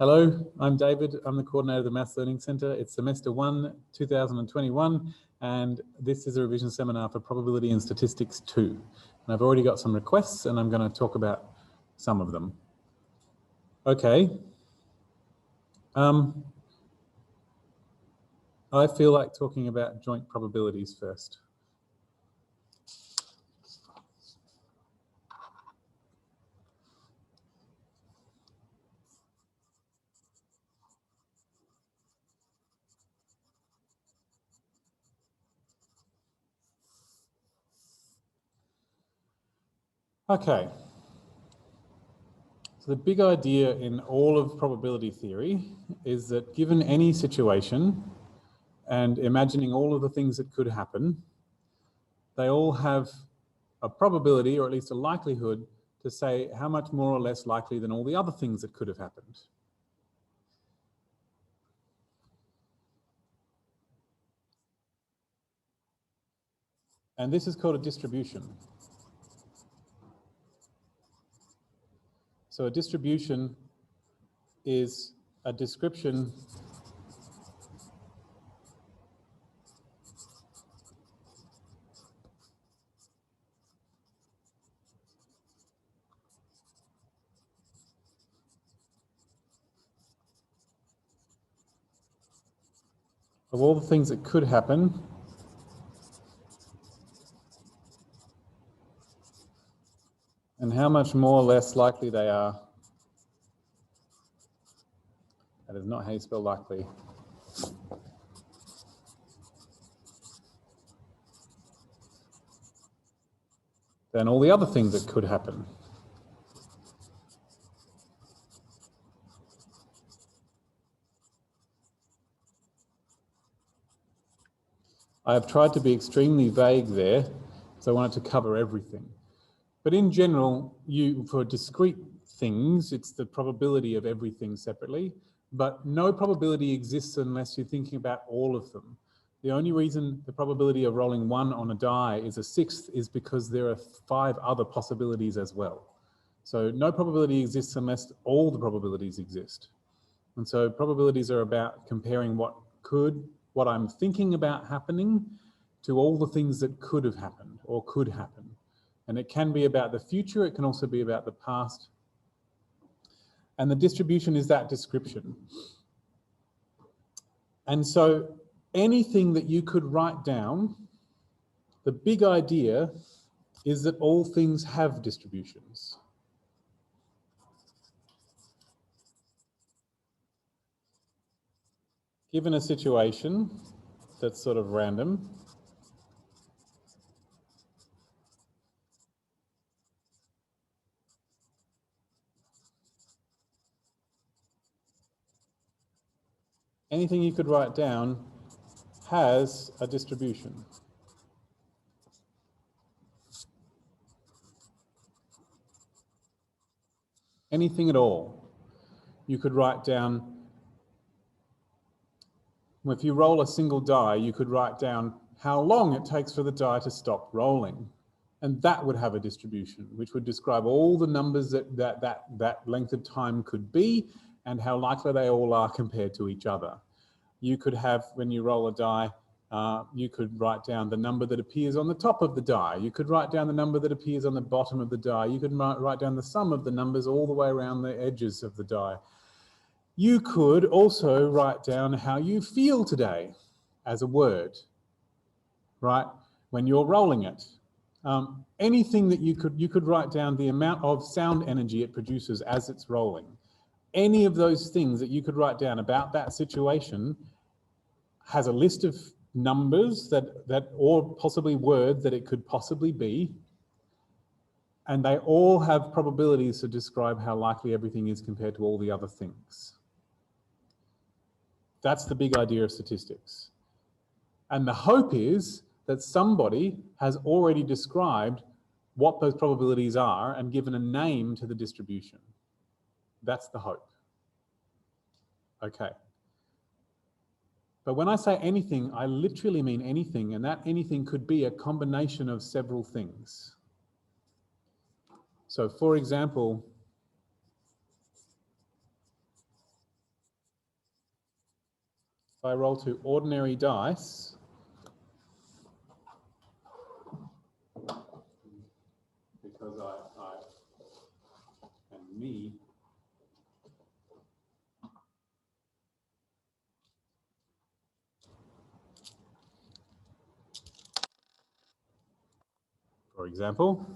Hello, I'm David. I'm the coordinator of the Maths Learning Centre. It's semester 1, 2021, and this is a revision seminar for Probability and Statistics 2. And I've already got some requests, and I'm going to talk about some of them. Okay. I feel like talking about joint probabilities first. Okay. So the big idea in all of probability theory is that given any situation and imagining all of the things that could happen, they all have a probability, or at least a likelihood, to say how much more or less likely than all the other things that could have happened. And this is called a distribution. So a distribution is a description of all the things that could happen and how much more or less likely they are. That is not how you spell likely. Than all the other things that could happen. I have tried to be extremely vague there, because I wanted to cover everything. But in general, for discrete things, it's the probability of everything separately, but no probability exists unless you're thinking about all of them. The only reason the probability of rolling 1 on a die is a 6th is because there are 5 other possibilities as well. So no probability exists unless all the probabilities exist. And so probabilities are about comparing what I'm thinking about happening to all the things that could have happened or could happen. And it can be about the future, it can also be about the past. And the distribution is that description. And so anything that you could write down, the big idea is that all things have distributions. Given a situation that's sort of random, anything you could write down has a distribution. Anything at all. You could write down, if you roll a single die, you could write down how long it takes for the die to stop rolling. And that would have a distribution, which would describe all the numbers that length of time could be and how likely they all are compared to each other. You could have, when you roll a die, you could write down the number that appears on the top of the die. You could write down the number that appears on the bottom of the die. You could write down the sum of the numbers all the way around the edges of the die. You could also write down how you feel today as a word, right? When you're rolling it. Anything that you could write down the amount of sound energy it produces as it's rolling. Any of those things that you could write down about that situation has a list of numbers or possibly words that it could possibly be, and they all have probabilities to describe how likely everything is compared to all the other things. That's the big idea of statistics. And the hope is that somebody has already described what those probabilities are and given a name to the distribution. That's the hope. Okay. But when I say anything, I literally mean anything, and that anything could be a combination of several things. So for example, if I roll 2 ordinary dice, because I am me, for example,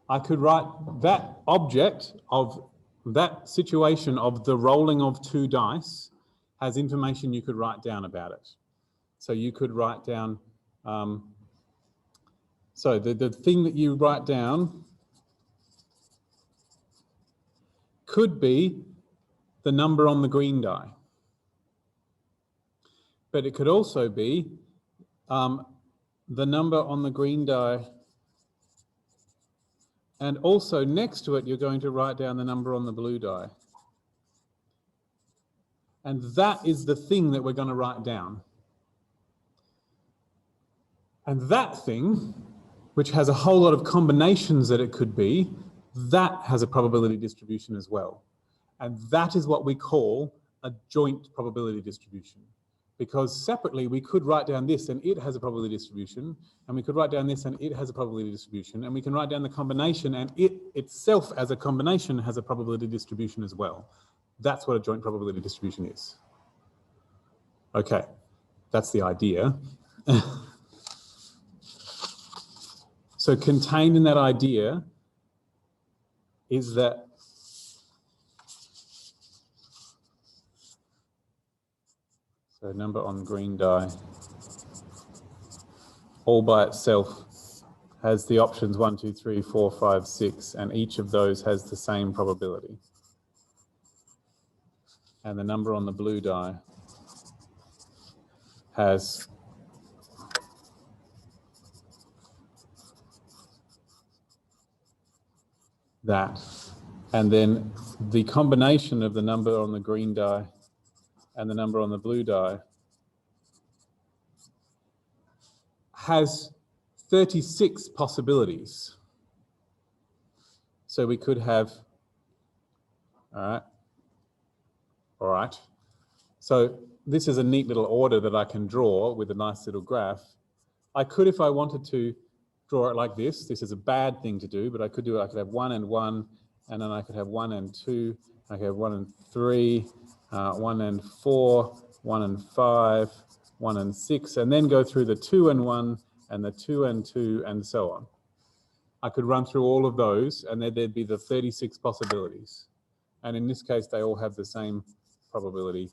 I could write that object of that situation of the rolling of 2 dice has information you could write down about it. So you could write down, so the thing that you write down could be the number on the green die. But it could also be the number on the green die, and also next to it you're going to write down the number on the blue die. And that is the thing that we're going to write down. And that thing, which has a whole lot of combinations that it could be, that has a probability distribution as well. And that is what we call a joint probability distribution. Because separately we could write down this and it has a probability distribution, and we could write down this and it has a probability distribution, and we can write down the combination and it itself as a combination has a probability distribution as well. That's what a joint probability distribution is. Okay, that's the idea. So contained in that idea is that so number on green die all by itself has the options 1, 2, 3, 4, 5, 6, and each of those has the same probability. And the number on the blue die has that. And then the combination of the number on the green die and the number on the blue die has 36 possibilities. So we could have, all right. So this is a neat little order that I can draw with a nice little graph. I could, if I wanted to, draw it like this. This is a bad thing to do, but I could do it. I could have 1 and 1, and then I could have 1 and 2. I could have 1 and 3, 1 and 4, 1 and 5, 1 and 6, and then go through the 2 and 1, and the 2 and 2, and so on. I could run through all of those, and then there'd be the 36 possibilities. And in this case, they all have the same probability,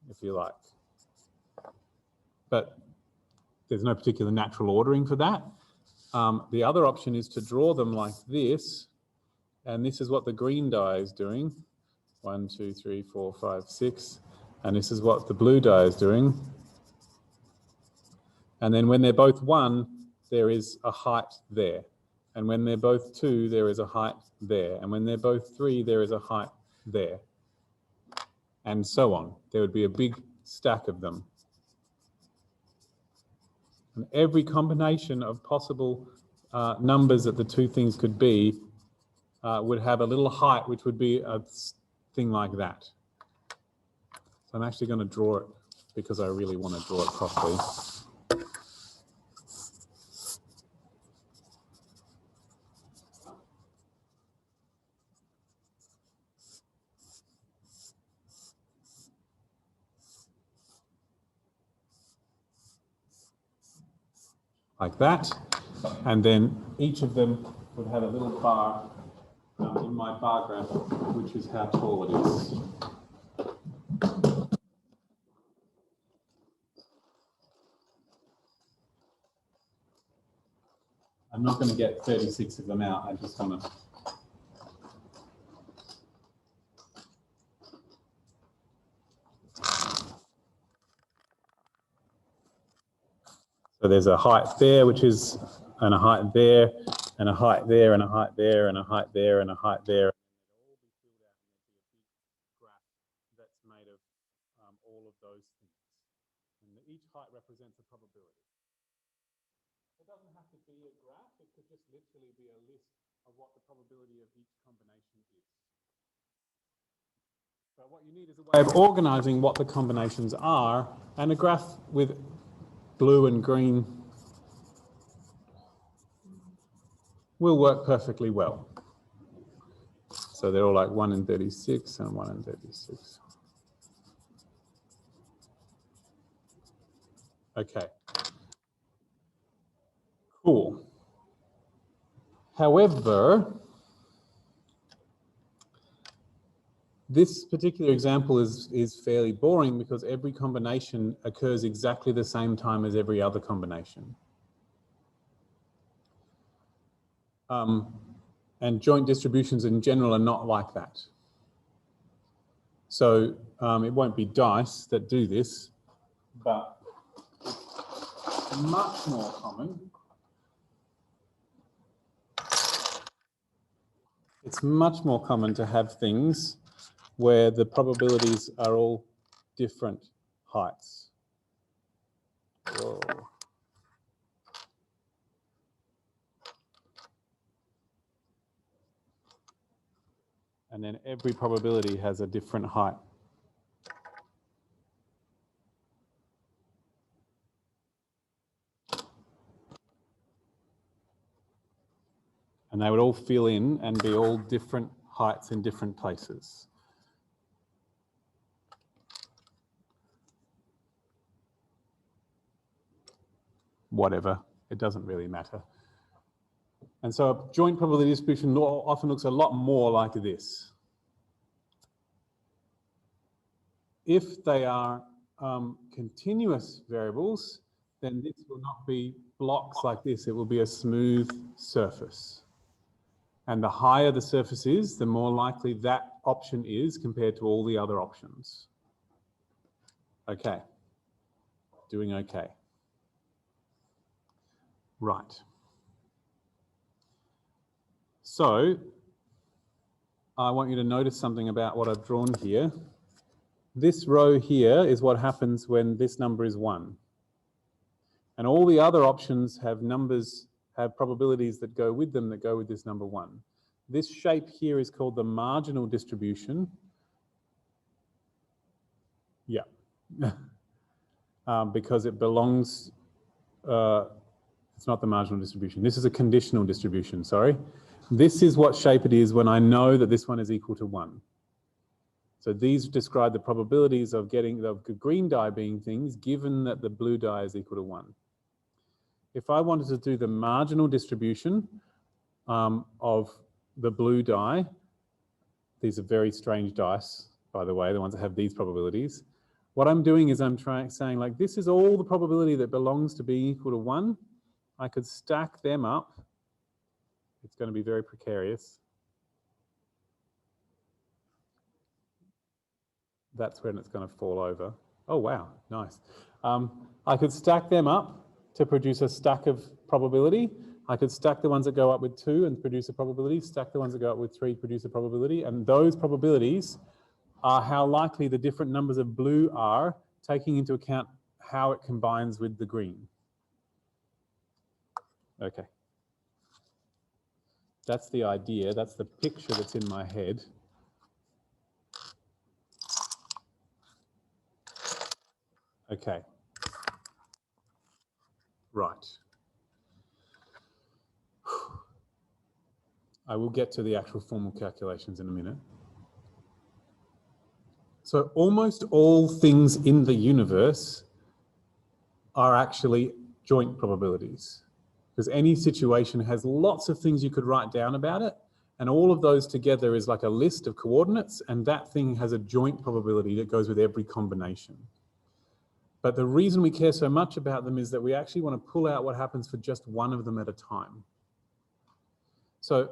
if you like. But there's no particular natural ordering for that. The other option is to draw them like this, and this is what the green die is doing. 1, 2, 3, 4, 5, 6, and this is what the blue die is doing. And then when they're both 1, there is a height there. And when they're both 2, there is a height there. And when they're both 3, there is a height there. And so on. There would be a big stack of them. And every combination of possible numbers that the two things could be would have a little height, which would be a thing like that. So I'm actually going to draw it because I really want to draw it properly. Like that, and then each of them would have a little bar in my bar graph, which is how tall it is. I'm not going to get 36 of them out, I just want to. So there's a height there, which is, and a height there, and a height there, and a height there, and a height there, and a height there. That's made of all of those things. And each height represents a probability. It doesn't have to be a graph, it could just literally be a list of what the probability of each combination is. But what you need is a way of organizing what the combinations are And a graph with blue and green will work perfectly well. So they're all like 1 in 36 and 1 in 36. Okay. Cool. However, this particular example is fairly boring because every combination occurs exactly the same time as every other combination. And joint distributions in general are not like that. So it won't be dice that do this, but it's much more common. It's much more common to have things where the probabilities are all different heights. Whoa. And then every probability has a different height. And they would all fill in and be all different heights in different places. Whatever, it doesn't really matter. And so a joint probability distribution often looks a lot more like this. If they are continuous variables, then this will not be blocks like this. It will be a smooth surface. And the higher the surface is, the more likely that option is compared to all the other options. Okay, doing okay. Right. So I want you to notice something about what I've drawn here. This row here is what happens when this number is 1. And all the other options have numbers, have probabilities that go with them that go with this number 1. This shape here is called the marginal distribution. Yeah. Because it belongs, it's not the marginal distribution. This is a conditional distribution, sorry. This is what shape it is when I know that this one is equal to 1. So these describe the probabilities of getting the green die being things given that the blue die is equal to 1. If I wanted to do the marginal distribution of the blue die, these are very strange dice, by the way, the ones that have these probabilities. What I'm doing is I'm saying like this is all the probability that belongs to be equal to 1. I could stack them up. It's going to be very precarious. That's when it's going to fall over. Oh, wow, nice. I could stack them up to produce a stack of probability. I could stack the ones that go up with 2 and produce a probability, stack the ones that go up with 3, produce a probability, and those probabilities are how likely the different numbers of blue are, taking into account how it combines with the green. Okay. That's the idea, that's the picture that's in my head. Okay. Right. I will get to the actual formal calculations in a minute. So almost all things in the universe are actually joint probabilities, because any situation has lots of things you could write down about it, and all of those together is like a list of coordinates, and that thing has a joint probability that goes with every combination. But the reason we care so much about them is that we actually want to pull out what happens for just one of them at a time. So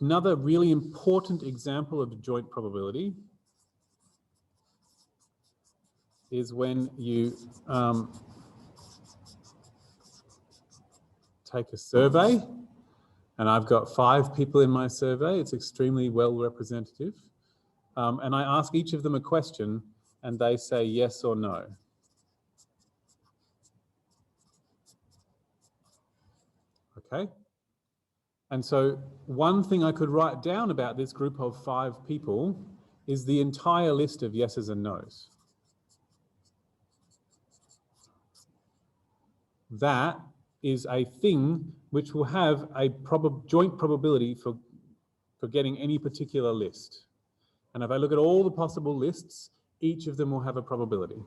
another really important example of a joint probability is when you take a survey, and I've got 5 people in my survey. It's extremely well representative. And I ask each of them a question, and they say yes or no. Okay? And so one thing I could write down about this group of 5 people is the entire list of yeses and nos. that is a thing which will have a joint probability for getting any particular list. And if I look at all the possible lists, each of them will have a probability.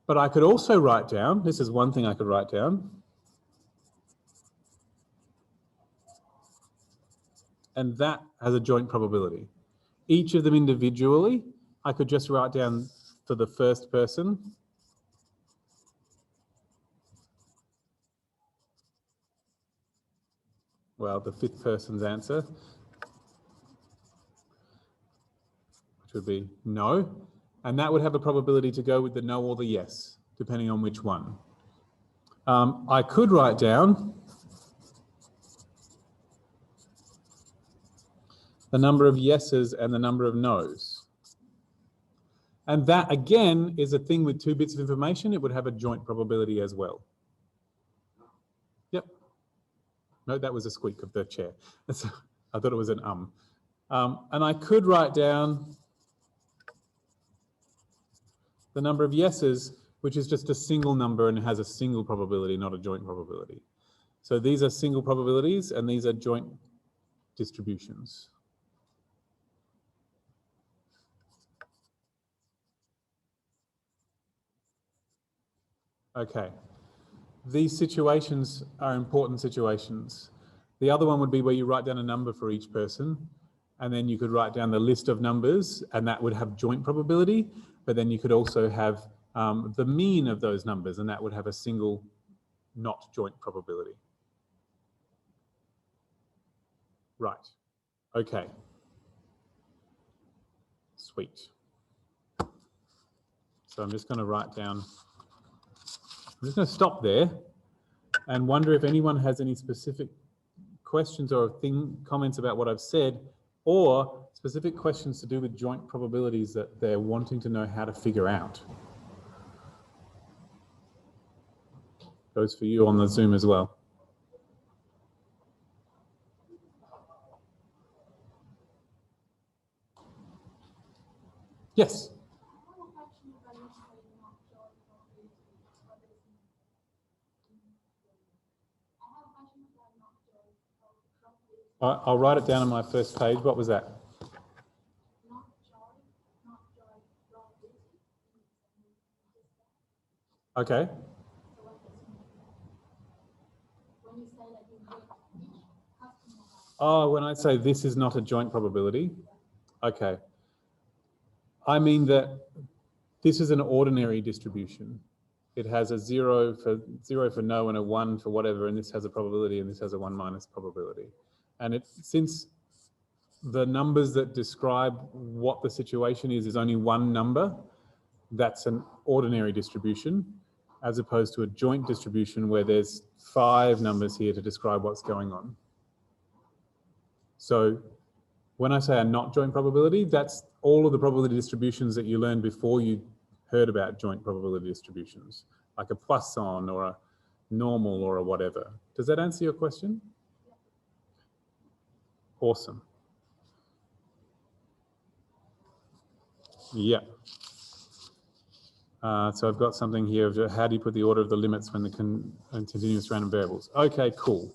But I could also write down, this is one thing I could write down, and that has a joint probability. Each of them individually, I could just write down for the first person, well, the fifth person's answer, which would be no, and that would have a probability to go with the no or the yes, depending on which one. I could write down the number of yeses and the number of nos. And that, again, is a thing with 2 bits of information. It would have a joint probability as well. Yep. No, that was a squeak of the chair. I thought it was an And I could write down the number of yeses, which is just a single number and has a single probability, not a joint probability. So these are single probabilities and these are joint distributions. Okay. These situations are important situations. The other one would be where you write down a number for each person, and then you could write down the list of numbers, and that would have joint probability, but then you could also have the mean of those numbers, and that would have a single not joint probability. Right. Okay. Sweet. So I'm just going to write down, I'm just going to stop there and wonder if anyone has any specific questions or comments about what I've said, or specific questions to do with joint probabilities that they're wanting to know how to figure out. Goes for you on the Zoom as well. Yes. I'll write it down on my first page. What was that? Okay. Oh, when I say this is not a joint probability, okay. I mean that this is an ordinary distribution. It has a 0 for no and a 1 for whatever, and this has a probability and this has a 1 minus probability. And since the numbers that describe what the situation is only one number, that's an ordinary distribution, as opposed to a joint distribution where there's 5 numbers here to describe what's going on. So when I say a not joint probability, that's all of the probability distributions that you learned before you heard about joint probability distributions, like a Poisson or a normal or a whatever. Does that answer your question? Awesome. Yeah. So I've got something here of how do you put the order of the limits when the continuous random variables. Okay, cool.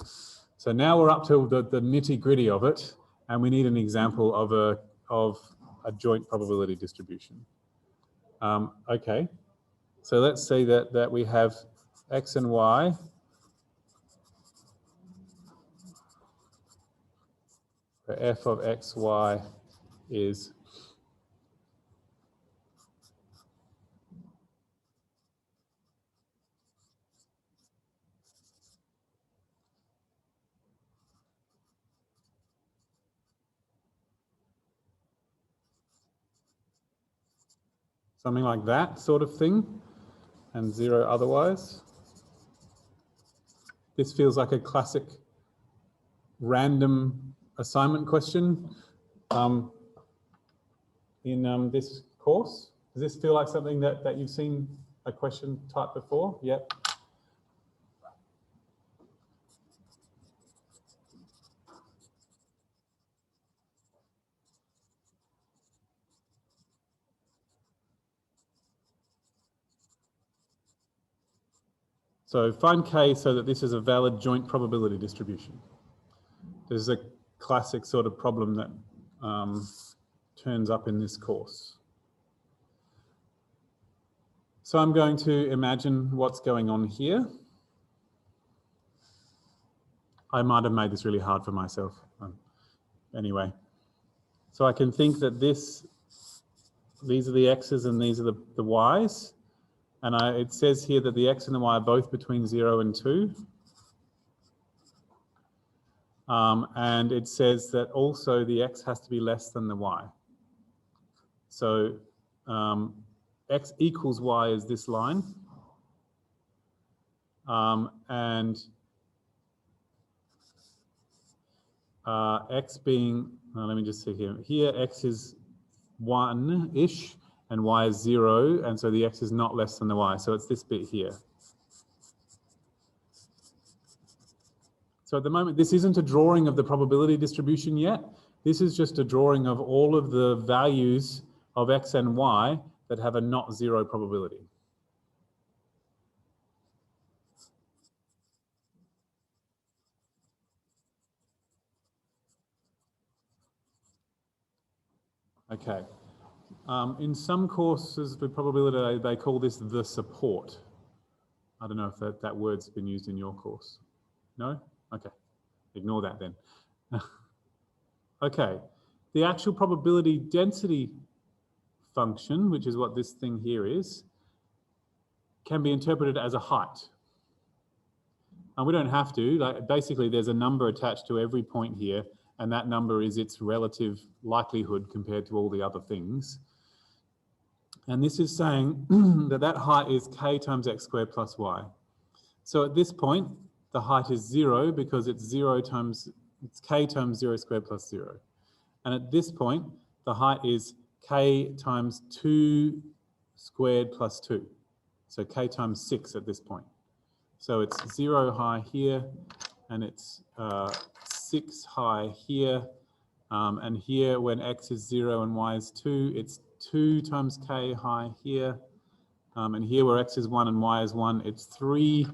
So now we're up to the nitty-gritty of it, and we need an example of a joint probability distribution. Okay, so let's say that we have x and y where f of x, y is something like that sort of thing, and 0 otherwise. This feels like a classic random assignment question in this course. Does this feel like something that you've seen a question type before? Yep. So find K so that this is a valid joint probability distribution. This is a classic sort of problem that turns up in this course. So I'm going to imagine what's going on here. I might have made this really hard for myself. Anyway, so I can think that these are the X's and these are the Y's. And it says here that the X and the Y are both between 0 and 2. And it says that also the X has to be less than the Y. So X equals Y is this line. And X being, let me just see here. Here X is 1-ish and Y is 0. And so the X is not less than the Y. So it's this bit here. So at the moment, this isn't a drawing of the probability distribution yet. This is just a drawing of all of the values of X and Y that have a not 0 probability. Okay. In some courses with probability, they call this the support. I don't know if that word's been used in your course. No? Okay. Ignore that then. Okay. The actual probability density function, which is what this thing here is, can be interpreted as a height. And we don't have to. Like, basically, there's a number attached to every point here, and that number is its relative likelihood compared to all the other things. And this is saying that height is k times x squared plus y. So at this point, the height is 0 because it's k times 0 squared plus 0. And at this point, the height is k times 2 squared plus 2. So k times 6 at this point. So it's 0 high here, and it's 6 high here. And here, when x is 0 and y is 2, it's 2 times k high here. And here, where x is 1 and y is 1, it's 3.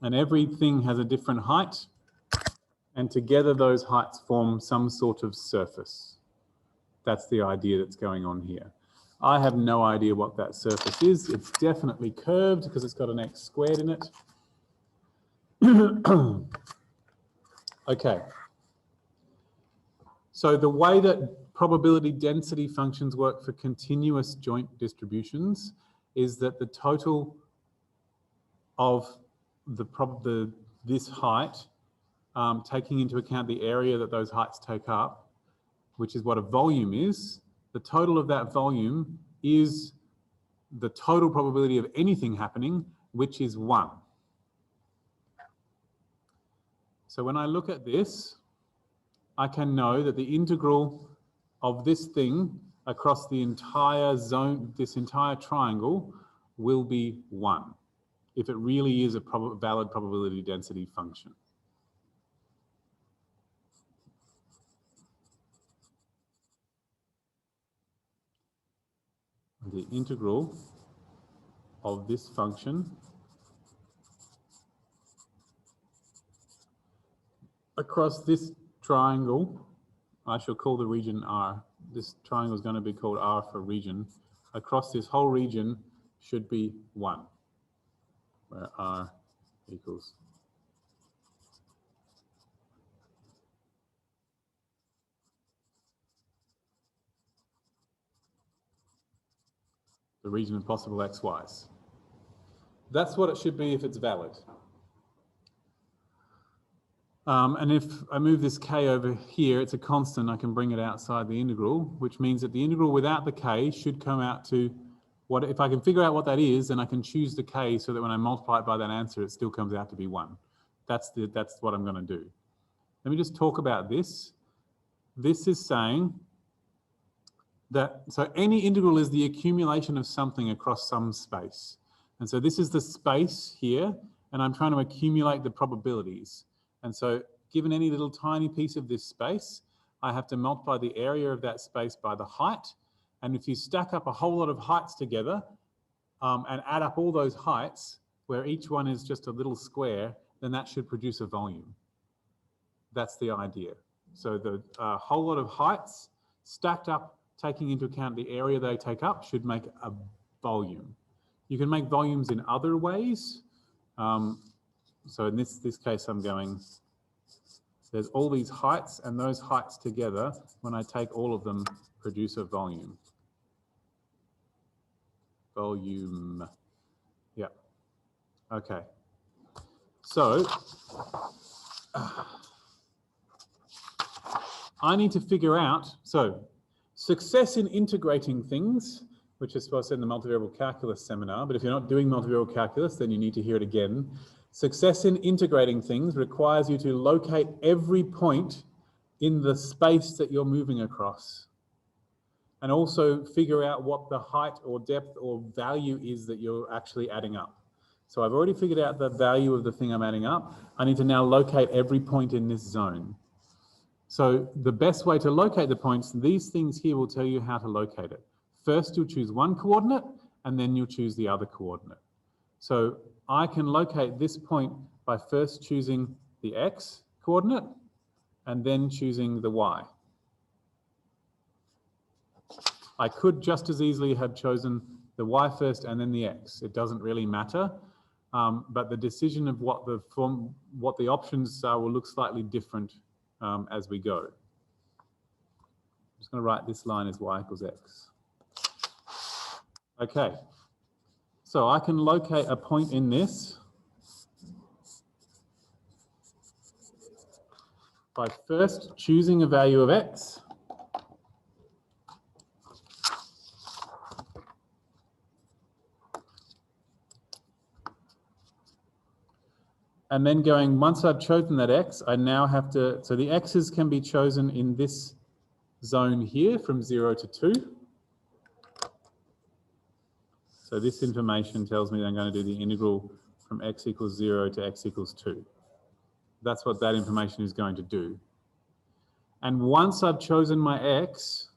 And everything has a different height. And together, those heights form some sort of surface. That's the idea that's going on here. I have no idea what that surface is. It's definitely curved because it's got an x squared in it. Okay. So the way that probability density functions work for continuous joint distributions is that the total of this height, taking into account the area that those heights take up, which is what a volume is, the total of that volume is the total probability of anything happening, which is 1. So when I look at this, I can know that the integral of this thing across the entire zone, this entire triangle, will be 1, if it really is a valid probability density function. The integral of this function across this triangle, I shall call the region R. This triangle is going to be called R for region. Across this whole region should be 1, where R equals. The region of possible xy's. That's what it should be if it's valid. And if I move this k over here, it's a constant, I can bring it outside the integral, which means that the integral without the k should come out to what, if I can figure out what that is, then I can choose the k so that when I multiply it by that answer, it still comes out to be 1. That's what I'm going to do. Let me just talk about this. This is saying that, so any integral is the accumulation of something across some space. And so this is the space here, and I'm trying to accumulate the probabilities. And so given any little tiny piece of this space, I have to multiply the area of that space by the height. And if you stack up a whole lot of heights together, and add up all those heights, where each one is just a little square, then that should produce a volume. That's the idea. So the whole lot of heights stacked up, taking into account the area they take up, should make a volume. You can make volumes in other ways. So in this case, I'm going, there's all these heights, and those heights together, when I take all of them, produce a volume. Volume. Yeah. Okay. So I need to figure out, so success in integrating things, which is what I said in the multivariable calculus seminar, but if you're not doing multivariable calculus, then you need to hear it again. Success in integrating things requires you to locate every point in the space that you're moving across, and also figure out what the height or depth or value is that you're actually adding up. So I've already figured out the value of the thing I'm adding up. I need to now locate every point in this zone. So the best way to locate the points, these things here will tell you how to locate it. First, you'll choose one coordinate, and then you'll choose the other coordinate. So I can locate this point by first choosing the x coordinate and then choosing the y. I could just as easily have chosen the y first and then the x. It doesn't really matter, but the decision of what the options are will look slightly different as we go. I'm just going to write this line as y equals x. Okay, so I can locate a point in this by first choosing a value of x, and then going, once I've chosen that x, I now have to, so the x's can be chosen in this zone here from 0 to 2. So this information tells me that I'm going to do the integral from x equals 0 to x equals 2. That's what that information is going to do. And once I've chosen my x,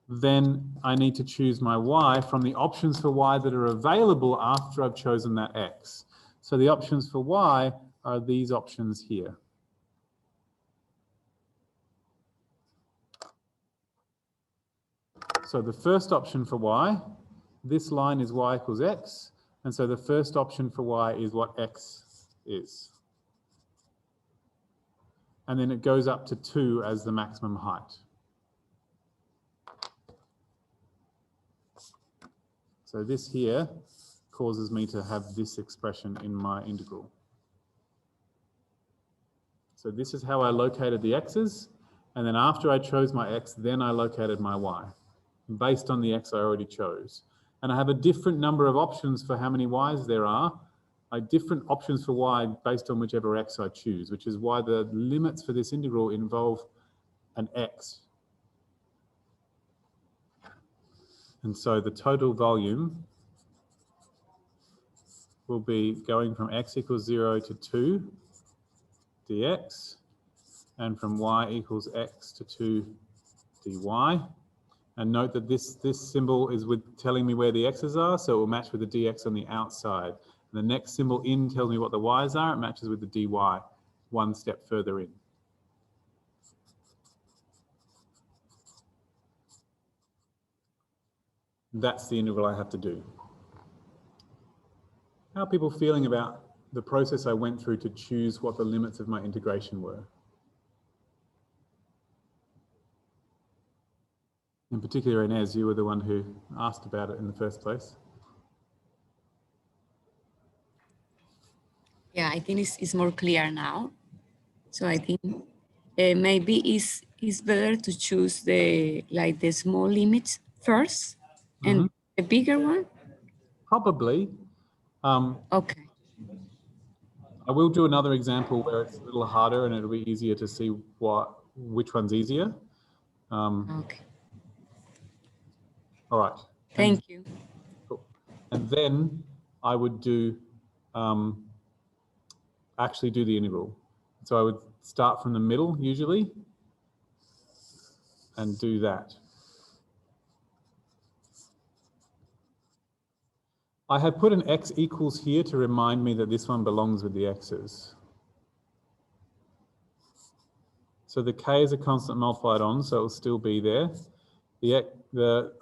then I need to choose my y from the options for y that are available after I've chosen that x. So the options for y are these options here. So the first option for y, this line is y equals x, and so the first option for y is what x is. And then it goes up to 2 as the maximum height. So this here causes me to have this expression in my integral. So this is how I located the x's, and then after I chose my x, then I located my y, based on the x I already chose. And I have a different number of options for how many y's there are, different options for y based on whichever x I choose, which is why the limits for this integral involve an x. And so the total volume will be going from x equals 0 to 2 dx, and from y equals x to 2 dy. And note that this symbol is telling me where the x's are, so it will match with the dx on the outside. And the next symbol in tells me what the y's are, it matches with the dy one step further in. That's the integral I have to do. How are people feeling about the process I went through to choose what the limits of my integration were? In particular, Inez, you were the one who asked about it in the first place. Yeah, I think it's more clear now. So I think maybe it's better to choose the small limits first and the bigger one. Probably. Okay. I will do another example where it's a little harder and it'll be easier to see which one's easier. Okay. All right. Thank you. Cool. And then I would do actually do the integral. So I would start from the middle usually and do that. I have put an x equals here to remind me that this one belongs with the x's. So the k is a constant multiplied on, so it will still be there.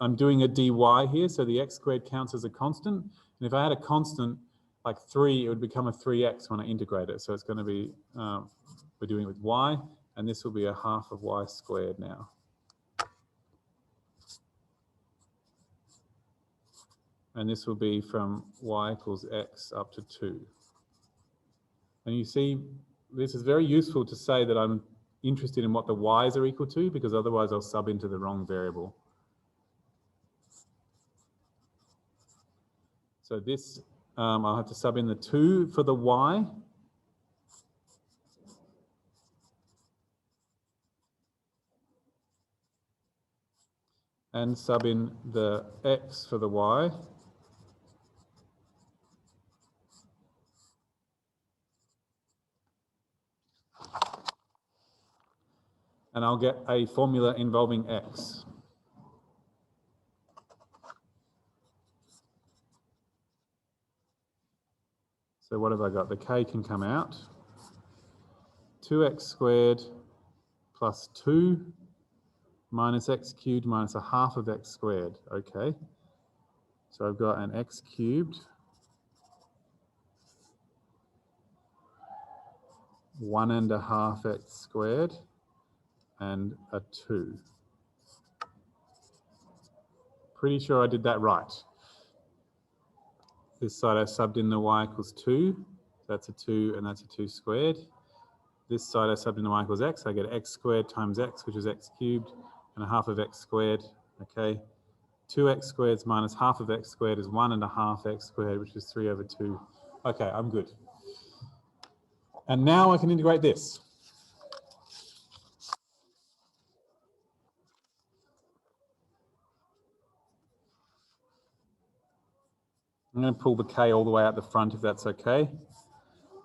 I'm doing a dy here, so the x squared counts as a constant. And if I had a constant like 3, it would become a 3x when I integrate it. So it's going to be, we're doing it with y, and this will be a half of y squared now. And this will be from y equals x up to 2. And you see, this is very useful to say that I'm interested in what the y's are equal to, because otherwise I'll sub into the wrong variable. So this, I'll have to sub in the 2 for the y. And sub in the x for the y. And I'll get a formula involving x. So what have I got? The k can come out. 2x squared plus 2 minus x cubed minus a half of x squared. Okay. So I've got an x cubed, 1.5 x squared, and a 2. Pretty sure I did that right. This side I subbed in the y equals 2. That's a 2 and that's a 2 squared. This side I subbed in the y equals x. I get x squared times x, which is x cubed, and a half of x squared. Okay. 2x squared minus half of x squared is 1.5 x squared, which is 3 over 2. Okay, I'm good. And now I can integrate this. I'm going to pull the k all the way out the front if that's okay.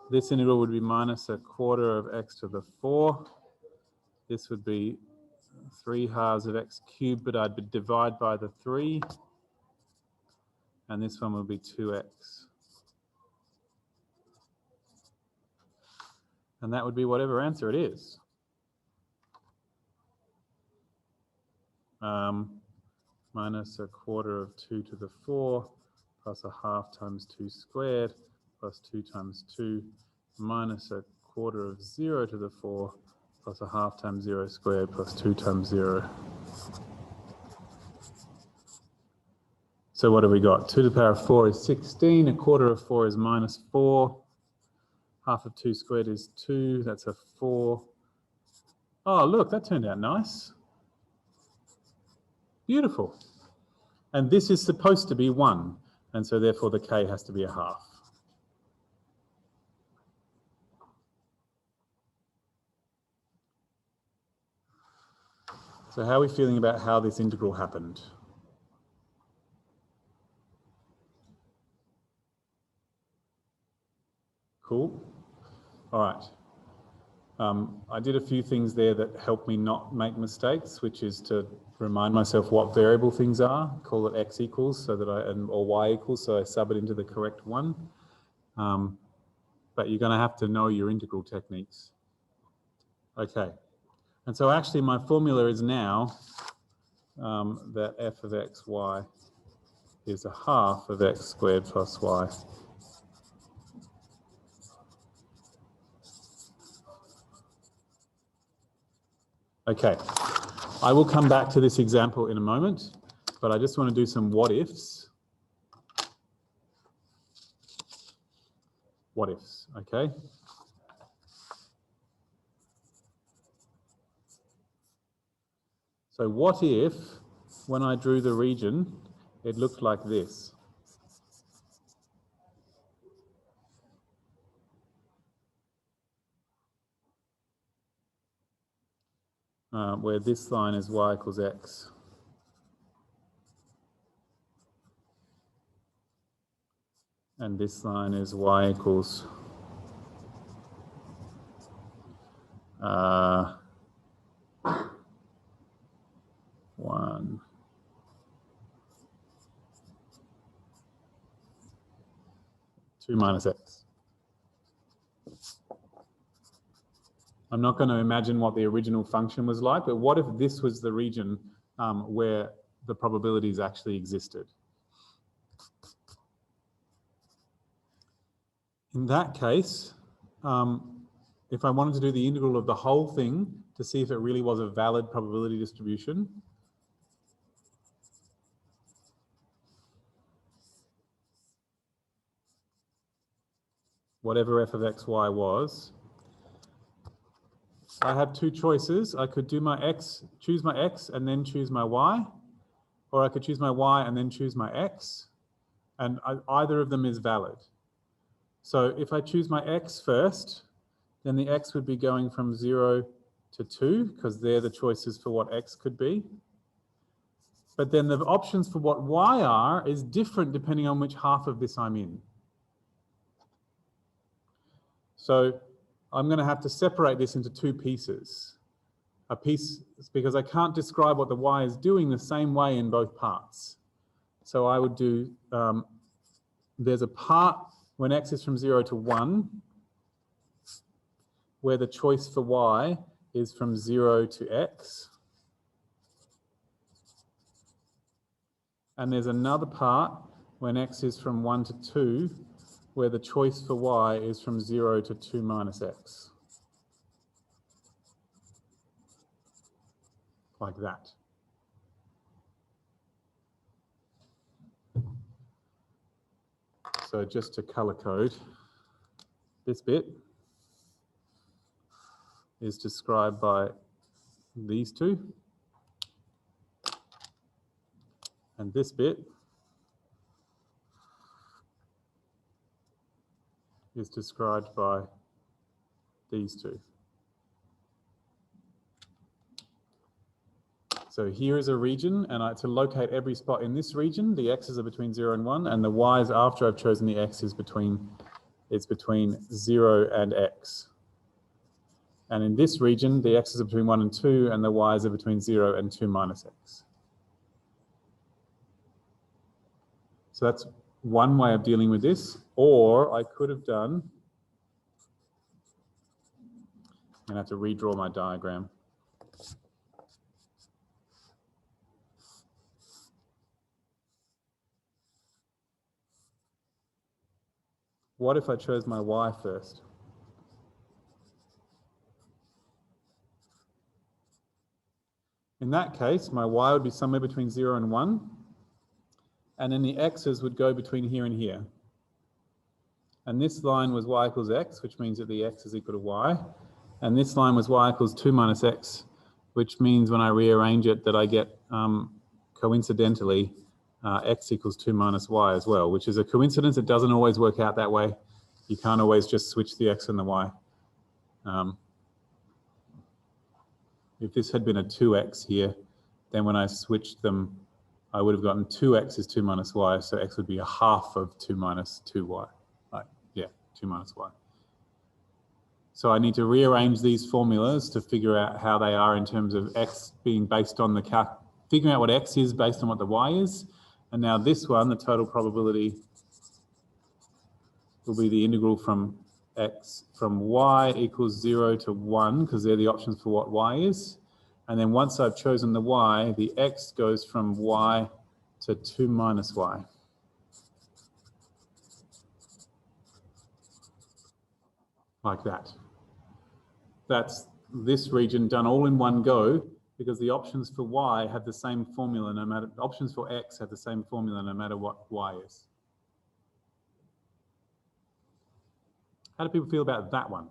This integral would be minus a quarter of x to the 4. This would be 3 halves of x cubed, but I'd divide by the 3. And this one will be 2x. And that would be whatever answer it is. Minus a quarter of 2 to the 4 plus a half times 2 squared plus 2 times 2 minus a quarter of 0 to the 4 plus a half times 0 squared plus 2 times 0. So what have we got? 2 to the power of 4 is 16. A quarter of 4 is minus 4. Half of 2 squared is 2. That's a 4. Oh, look, that turned out nice. Beautiful. And this is supposed to be 1. And so therefore the k has to be a half. So how are we feeling about how this integral happened? Cool. All right. I did a few things there that helped me not make mistakes, which is to remind myself what variable things are, call it x equals so that or y equals, so I sub it into the correct one. But you're going to have to know your integral techniques. Okay. And so actually my formula is now that f of x, y is a half of x squared plus y. Okay, I will come back to this example in a moment, but I just want to do some what ifs. What ifs, okay? So what if, when I drew the region, it looked like this? Where this line is y equals x. And this line is y equals 1. 2 minus x. I'm not going to imagine what the original function was like, but what if this was the region where the probabilities actually existed? In that case, if I wanted to do the integral of the whole thing to see if it really was a valid probability distribution, whatever f of x, y was, I have two choices. I could do my x, choose my x and then choose my y, or I could choose my y and then choose my x, and either of them is valid. So if I choose my x first, then the x would be going from 0 to 2, because they're the choices for what x could be. But then the options for what y are is different depending on which half of this I'm in. So I'm going to have to separate this into two pieces. A piece, because I can't describe what the y is doing the same way in both parts. So I would do, there's a part when x is from 0 to 1, where the choice for y is from 0 to x. And there's another part when x is from 1 to 2, where the choice for y is from 0 to 2 minus x. Like that. So just to color code, this bit is described by these two. And this bit is described by these two. So here is a region, and to locate every spot in this region, the x's are between 0 and 1, and the y's after I've chosen the x is between 0 and x. And in this region, the x's are between 1 and 2, and the y's are between 0 and 2 minus x. So that's one way of dealing with this. Or I could have done, I'm going to have to redraw my diagram. What if I chose my y first? In that case, my y would be somewhere between 0 and 1, and then the x's would go between here and here. And this line was y equals x, which means that the x is equal to y. And this line was y equals 2 minus x, which means when I rearrange it that I get, coincidentally, x equals 2 minus y as well, which is a coincidence. It doesn't always work out that way. You can't always just switch the x and the y. If this had been a 2x here, then when I switched them, I would have gotten 2x is 2 minus y, so x would be a half of 2 minus 2y. Right? Yeah, 2 minus y. So I need to rearrange these formulas to figure out how they are in terms of x being based on the figuring out what x is based on what the y is. And now this one, the total probability, will be the integral from x from y equals 0 to 1, because they're the options for what y is. And then once I've chosen the y, the x goes from y to 2 minus y. Like that. That's this region done all in one go, because the options for y have the same formula no matter, options for x have the same formula no matter what y is. How do people feel about that one?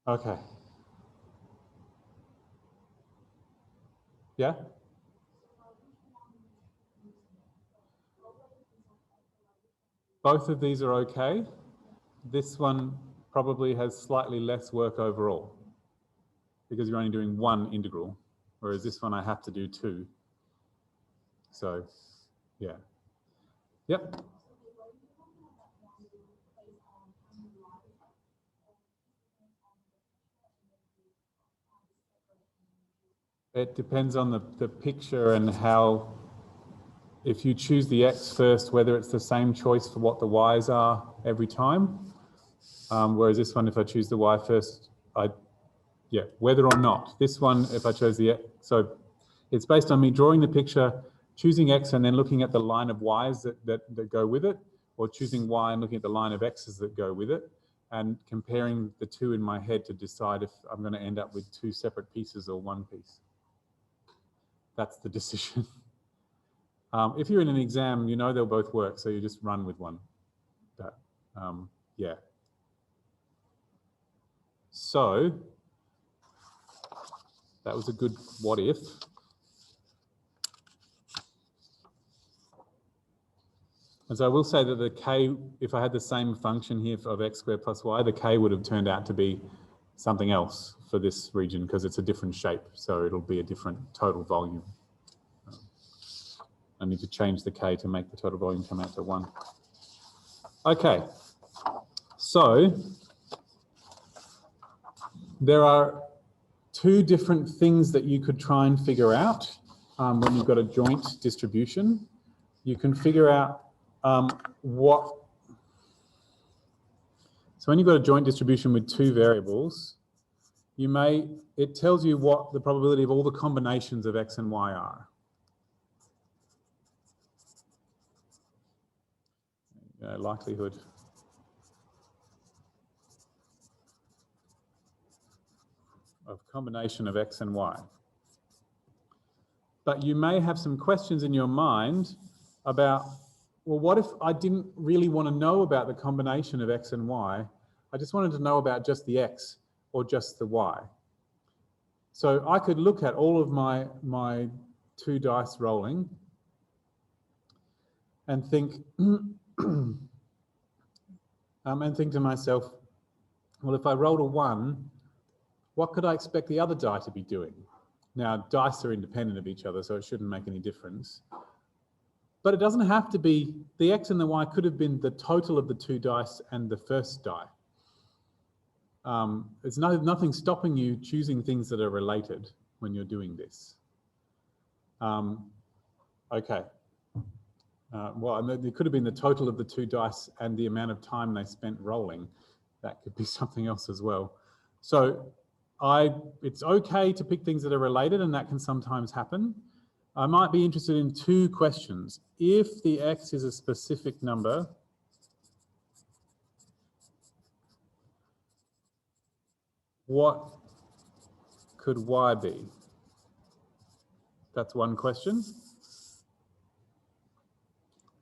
Okay. Yeah? Both of these are okay. This one probably has slightly less work overall, because you're only doing one integral, whereas this one I have to do two. So, yeah. Yep. It depends on the picture and how, if you choose the X first, whether it's the same choice for what the Y's are every time. Whereas this one, if I choose the Y first, whether or not. This one, if I chose the X, so it's based on me drawing the picture, choosing X and then looking at the line of Y's that go with it, or choosing Y and looking at the line of X's that go with it, and comparing the two in my head to decide if I'm going to end up with two separate pieces or one piece. That's the decision. If you're in an exam, you know they'll both work, so you just run with one. But, yeah. So that was a good what if. And so I will say that the k, if I had the same function here of x squared plus y, the k would have turned out to be something else for this region because it's a different shape. So it'll be a different total volume. I need to change the k to make the total volume come out to 1. Okay, so there are two different things that you could try and figure out when you've got a joint distribution. You can figure out so when you've got a joint distribution with two variables, it tells you what the probability of all the combinations of x and y are. Likelihood of combination of x and y. But you may have some questions in your mind about, well, what if I didn't really want to know about the combination of x and y? I just wanted to know about just the x or just the y. So I could look at all of my two dice rolling and think, and think to myself, well, if I rolled a 1, what could I expect the other die to be doing? Now, dice are independent of each other, so it shouldn't make any difference. But it doesn't have to be, the x and the y could have been the total of the two dice and the first die. There's nothing stopping you choosing things that are related when you're doing this. Okay. Well, it could have been the total of the two dice and the amount of time they spent rolling. That could be something else as well. So it's okay to pick things that are related, and that can sometimes happen. I might be interested in two questions. If the x is a specific number, what could y be? That's one question.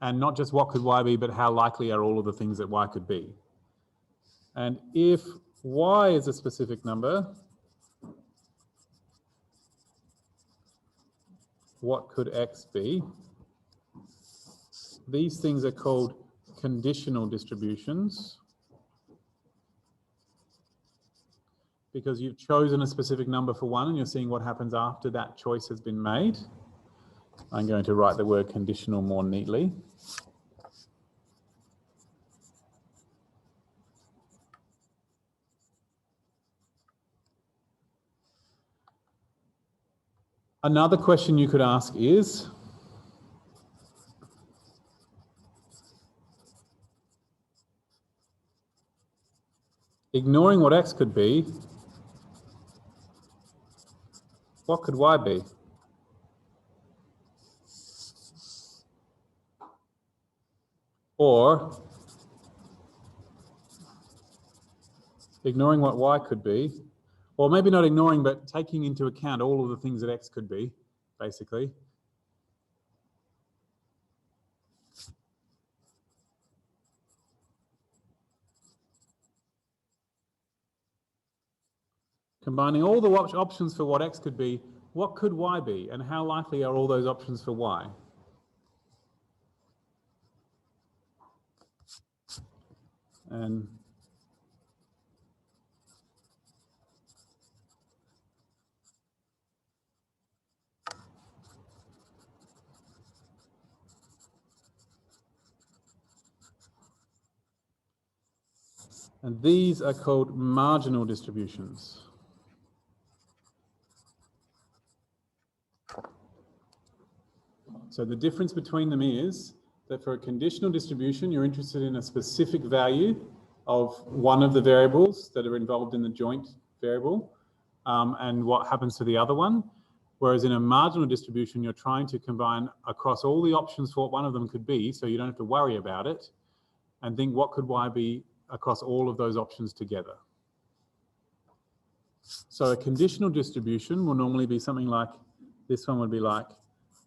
And not just what could y be, but how likely are all of the things that y could be? And if y is a specific number, what could x be? These things are called conditional distributions because you've chosen a specific number for one and you're seeing what happens after that choice has been made. I'm going to write the word conditional more neatly. Another question you could ask is, ignoring what x could be, what could y be? Or, ignoring what y could be, or maybe not ignoring, but taking into account all of the things that x could be, basically. Combining all the options for what x could be, what could y be, and how likely are all those options for y? And And these are called marginal distributions. So the difference between them is that for a conditional distribution, you're interested in a specific value of one of the variables that are involved in the joint variable and what happens to the other one. Whereas in a marginal distribution, you're trying to combine across all the options for what one of them could be, so you don't have to worry about it, and think what could y be across all of those options together. So a conditional distribution will normally be something like, this one would be like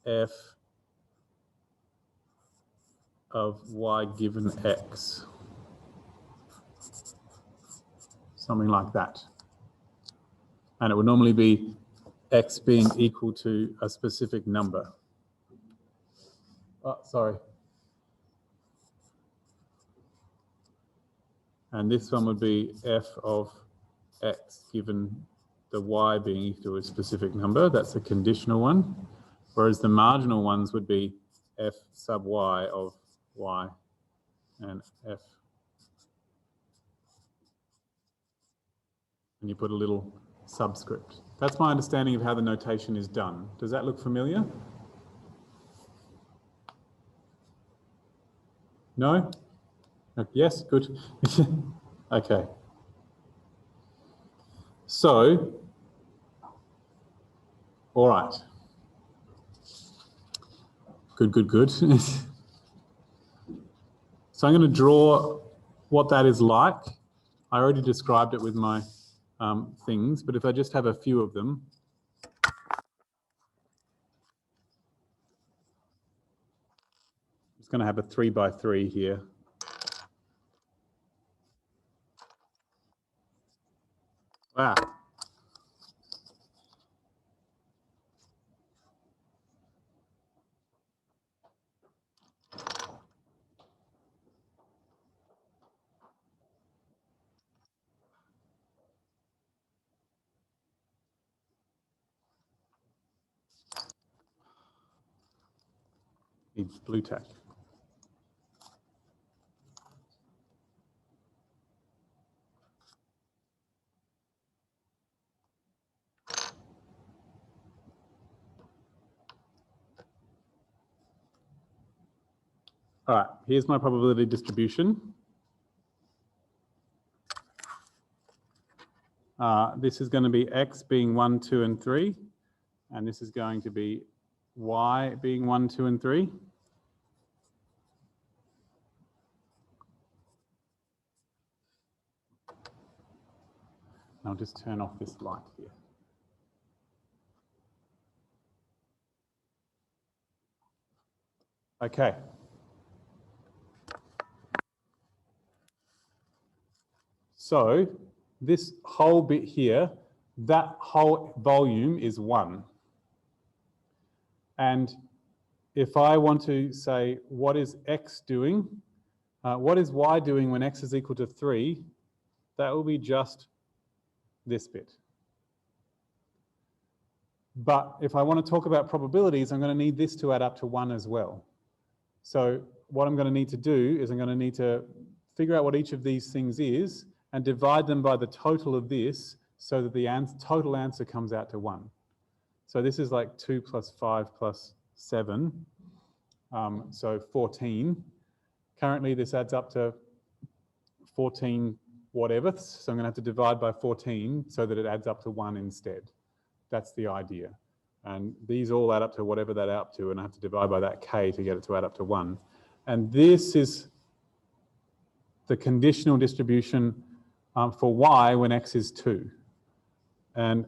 f of y given x. Something like that. And it would normally be x being equal to a specific number. Oh, sorry. And this one would be f of x given the y being equal to a specific number. That's a conditional one. Whereas the marginal ones would be f sub y of y and f. And you put a little subscript. That's my understanding of how the notation is done. Does that look familiar? No? Yes, good. Okay. So, all right. Good. So I'm going to draw what that is like. I already described it with my things, but if I just have a few of them. I'm just going to have a 3 by 3 here. Wow. Needs blue tack. All right, here's my probability distribution. This is going to be x being 1, 2, and 3. And this is going to be y being 1, 2, and 3. I'll just turn off this light here. Okay. So this whole bit here, that whole volume is 1. And if I want to say, what is x doing? What is y doing when x is equal to 3? That will be just this bit. But if I want to talk about probabilities, I'm going to need this to add up to 1 as well. So what I'm going to need to do is I'm going to need to figure out what each of these things is and divide them by the total of this so that the total answer comes out to 1. So this is like 2 plus 5 plus 7, so 14. Currently this adds up to 14 whatever, so I'm going to have to divide by 14 so that it adds up to 1 instead. That's the idea. And these all add up to whatever that out to, and I have to divide by that k to get it to add up to 1. And this is the conditional distribution for y when x is 2. And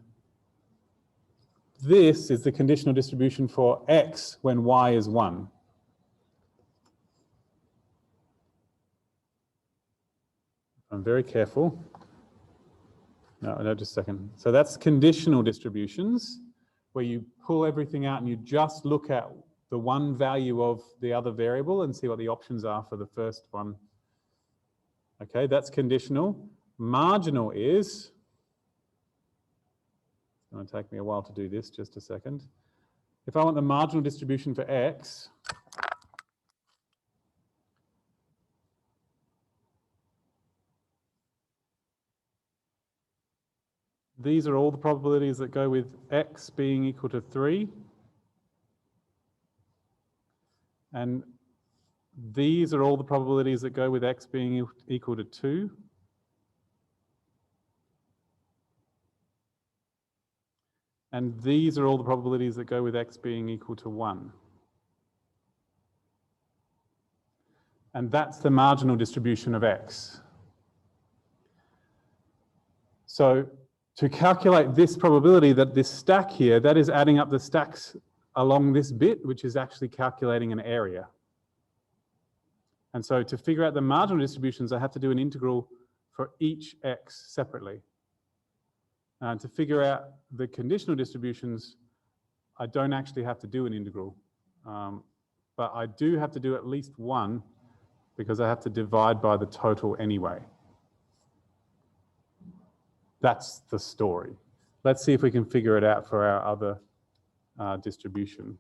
this is the conditional distribution for x when y is 1. I'm very careful. No, just a second. So that's conditional distributions, where you pull everything out and you just look at the one value of the other variable and see what the options are for the first one. Okay, that's conditional. Marginal is, it's going to take me a while to do this, just a second. If I want the marginal distribution for x, these are all the probabilities that go with x being equal to 3. And these are all the probabilities that go with x being equal to 2. And these are all the probabilities that go with x being equal to 1. And that's the marginal distribution of x. So to calculate this probability, that this stack here, that is adding up the stacks along this bit, which is actually calculating an area. And so to figure out the marginal distributions, I have to do an integral for each x separately. And to figure out the conditional distributions, I don't actually have to do an integral. But I do have to do at least one because I have to divide by the total anyway. That's the story. Let's see if we can figure it out for our other distribution.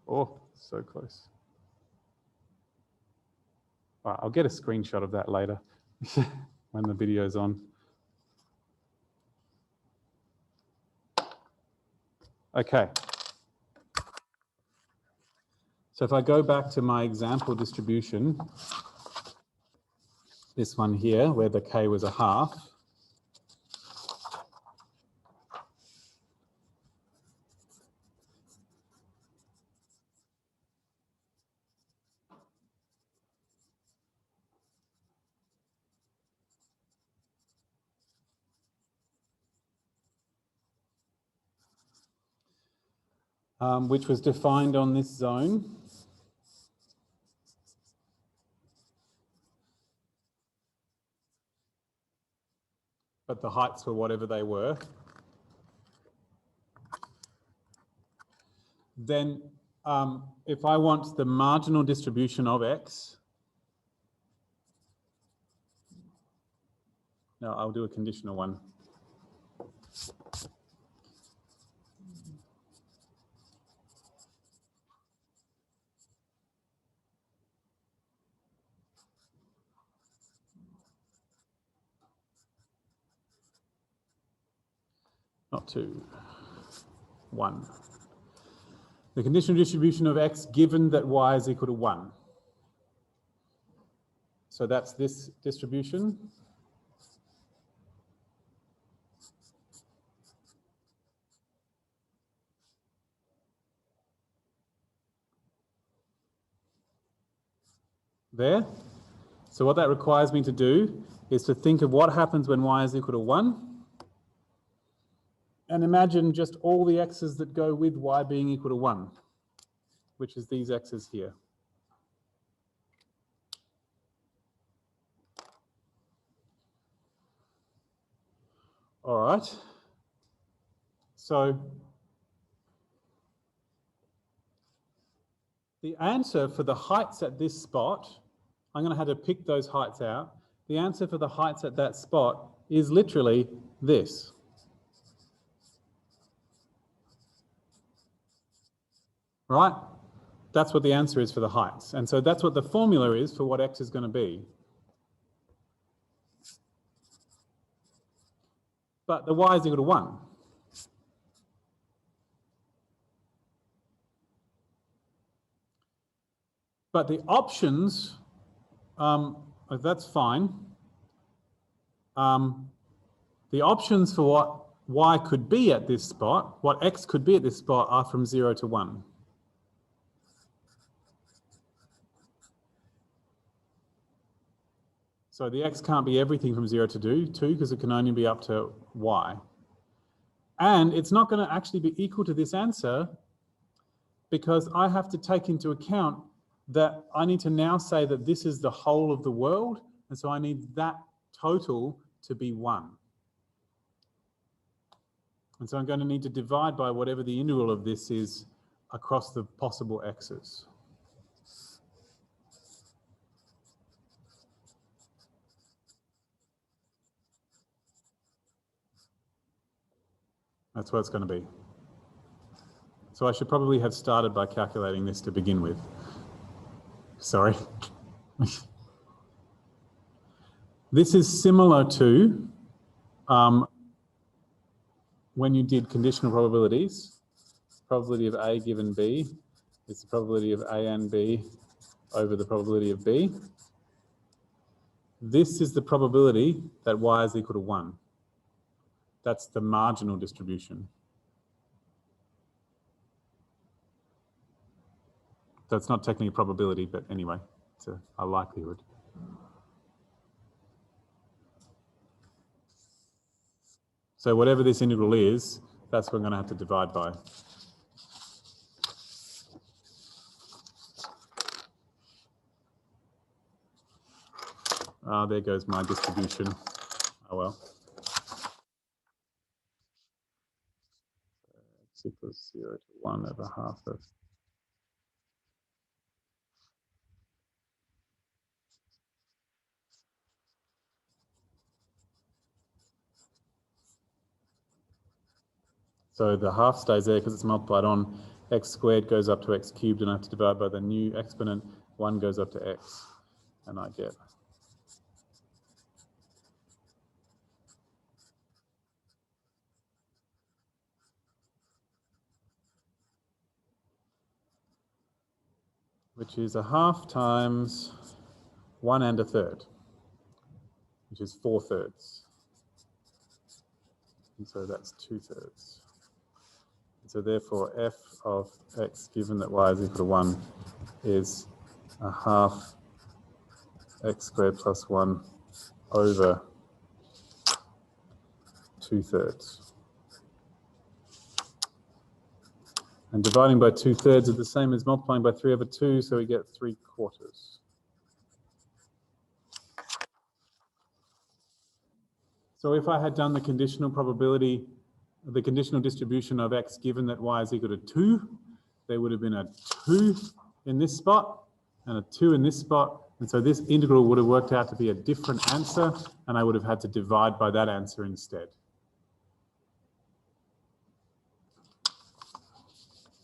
Oh, so close. All right, I'll get a screenshot of that later when the video's on. Okay. So if I go back to my example distribution, this one here, where the k was a half, which was defined on this zone. But the heights were whatever they were. Then if I want the marginal distribution of x, no, I'll do a conditional one. Not 2, 1. The conditional distribution of x given that y is equal to 1. So that's this distribution. There. So what that requires me to do is to think of what happens when y is equal to 1. And imagine just all the x's that go with y being equal to 1, which is these x's here. All right. So the answer for the heights at this spot, I'm going to have to pick those heights out. The answer for the heights at that spot is literally this. Right? That's what the answer is for the heights. And so that's what the formula is for what x is going to be. But the y is equal to 1. But the options, that's fine. The options for what y could be at this spot, what x could be at this spot, are from 0 to 1. So the x can't be everything from 0 to 2 because it can only be up to y. And it's not going to actually be equal to this answer because I have to take into account that I need to now say that this is the whole of the world, and so I need that total to be 1. And so I'm going to need to divide by whatever the integral of this is across the possible x's. That's what it's going to be. So I should probably have started by calculating this to begin with. Sorry. This is similar to when you did conditional probabilities. Probability of A given B is the probability of A and B over the probability of B. This is the probability that y is equal to 1. That's the marginal distribution. So it's not technically a probability, but anyway, it's a likelihood. So whatever this integral is, that's what we're going to have to divide by. There goes my distribution. Oh well. X equals 0 to 1 over half of. So the half stays there because it's multiplied on. X squared goes up to x cubed, and I have to divide by the new exponent. 1 goes up to x, and I get which is a half times 1 and a third, which is 4/3. And so that's 2/3. And so therefore f of x, given that y is equal to 1, is a half x squared plus 1 over 2/3. And dividing by 2/3 is the same as multiplying by 3 over 2, so we get 3/4. So if I had done the conditional probability, the conditional distribution of x given that y is equal to 2, there would have been a 2 in this spot and a 2 in this spot. And so this integral would have worked out to be a different answer, and I would have had to divide by that answer instead.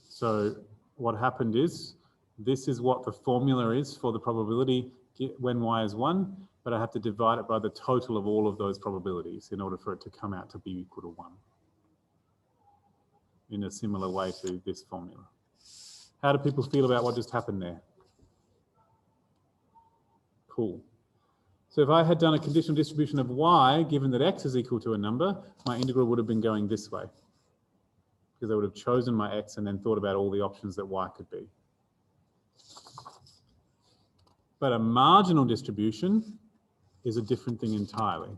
So what happened is, this is what the formula is for the probability when y is 1, but I have to divide it by the total of all of those probabilities in order for it to come out to be equal to 1. In a similar way to this formula. How do people feel about what just happened there? Cool. So if I had done a conditional distribution of y, given that x is equal to a number, my integral would have been going this way. Because I would have chosen my x and then thought about all the options that y could be. But a marginal distribution is a different thing entirely.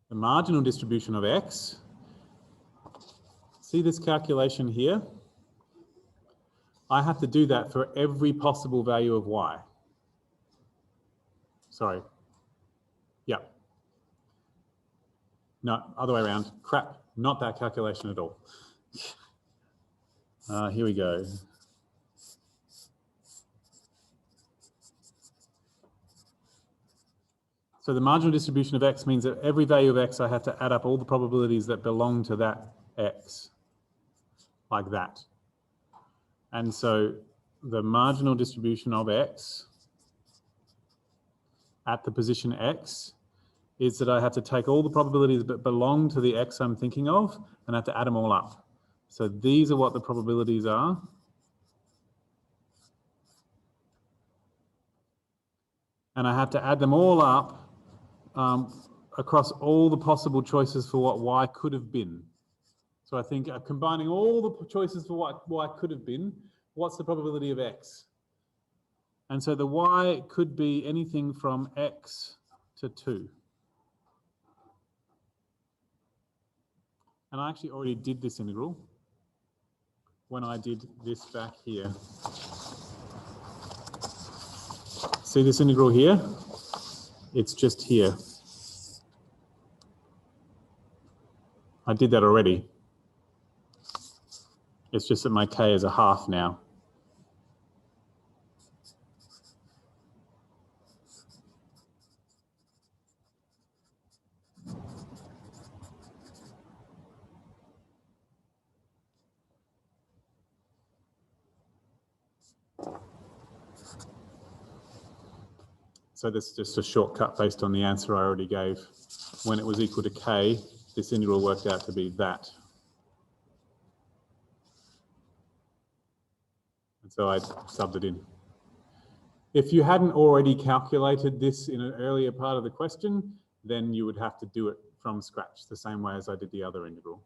The marginal distribution of x, see this calculation here? I have to do that for every possible value of y. Sorry. Yeah. No, other way around. Crap, not that calculation at all. Here we go. So the marginal distribution of x means that every value of x, I have to add up all the probabilities that belong to that x, like that. And so the marginal distribution of x at the position x is that I have to take all the probabilities that belong to the x I'm thinking of and I have to add them all up. So these are what the probabilities are. And I have to add them all up across all the possible choices for what y could have been. So I think combining all the choices for what y could have been, what's the probability of x? And so the y could be anything from x to 2. And I actually already did this integral when I did this back here. See this integral here? It's just here. I did that already. It's just that my k is a half now. so this is just a shortcut based on the answer I already gave. When it was equal to k, this integral worked out to be that. And so I subbed it in. If you hadn't already calculated this in an earlier part of the question, then you would have to do it from scratch, the same way as I did the other integral.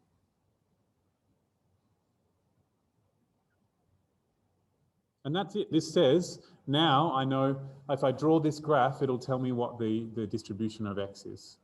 And that's it. This says, now I know if I draw this graph, it'll tell me what the distribution of x is.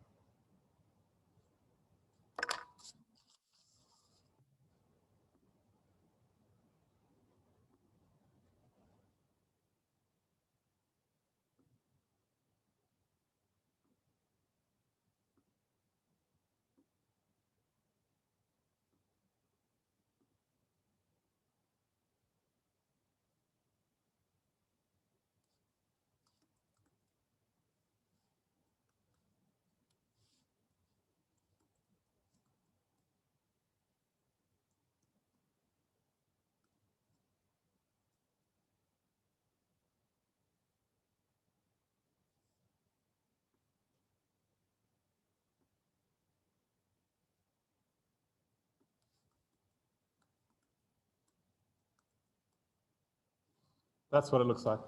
That's what it looks like.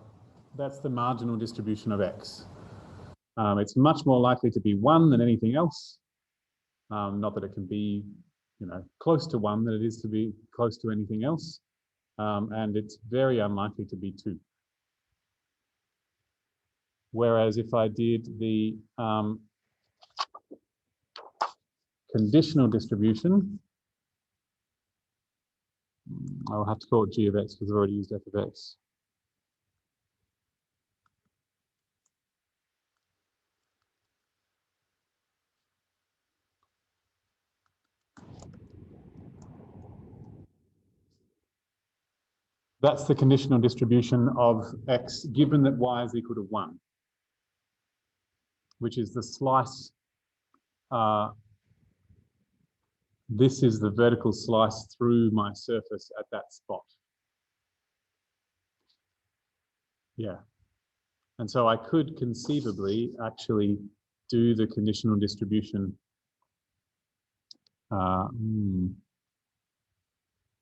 That's the marginal distribution of x. It's much more likely to be 1 than anything else. Not that it can be, close to 1 than it is to be close to anything else. And it's very unlikely to be 2. Whereas if I did the conditional distribution, I'll have to call it g of x because I've already used f of x. That's the conditional distribution of x given that y is equal to 1, which is the slice. This is the vertical slice through my surface at that spot. Yeah. And so I could conceivably actually do the conditional distribution.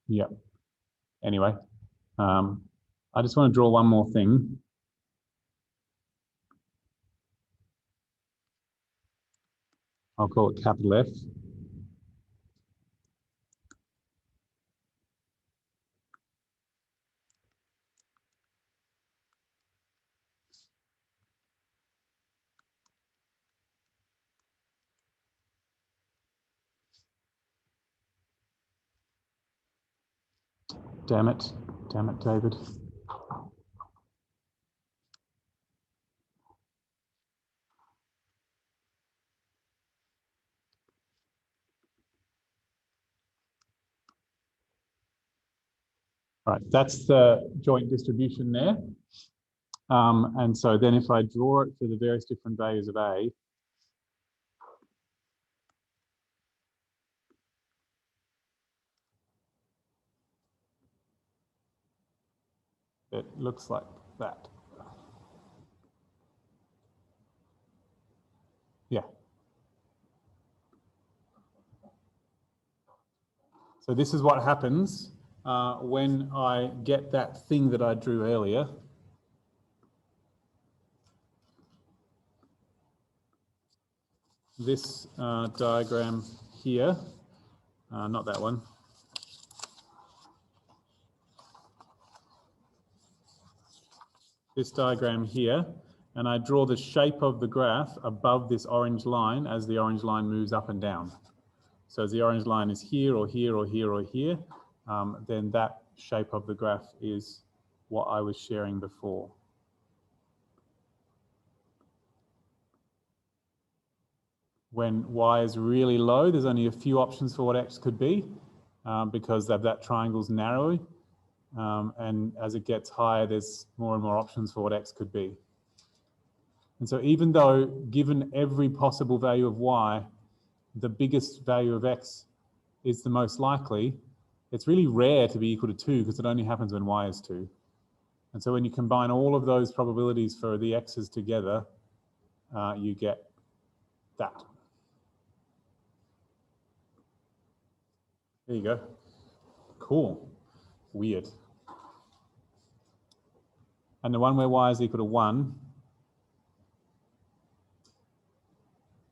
Yeah. Anyway, I just want to draw one more thing. I'll call it capital F. Damn it, David. All right, that's the joint distribution there. And so then if I draw it for the various different values of A, it looks like that. Yeah. So this is what happens when I get that thing that I drew earlier. This diagram here, not that one. This diagram here, and I draw the shape of the graph above this orange line as the orange line moves up and down. So as the orange line is here or here or here or here, then that shape of the graph is what I was sharing before. When y is really low, there's only a few options for what x could be because that triangle's narrow. And as it gets higher, there's more and more options for what x could be. And so even though given every possible value of y, the biggest value of x is the most likely, it's really rare to be equal to 2 because it only happens when y is 2. And so when you combine all of those probabilities for the x's together, you get that. There you go. Cool. Weird. And the one where y is equal to 1,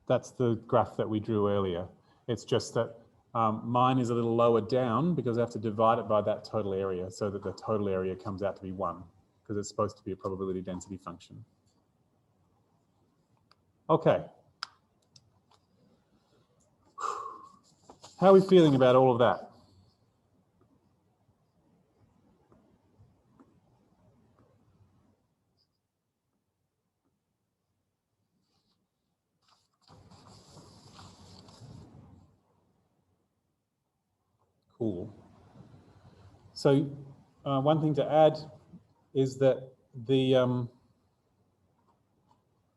that's the graph that we drew earlier. It's just that mine is a little lower down because I have to divide it by that total area so that the total area comes out to be 1 because it's supposed to be a probability density function. Okay. How are we feeling about all of that? Cool. So one thing to add is that the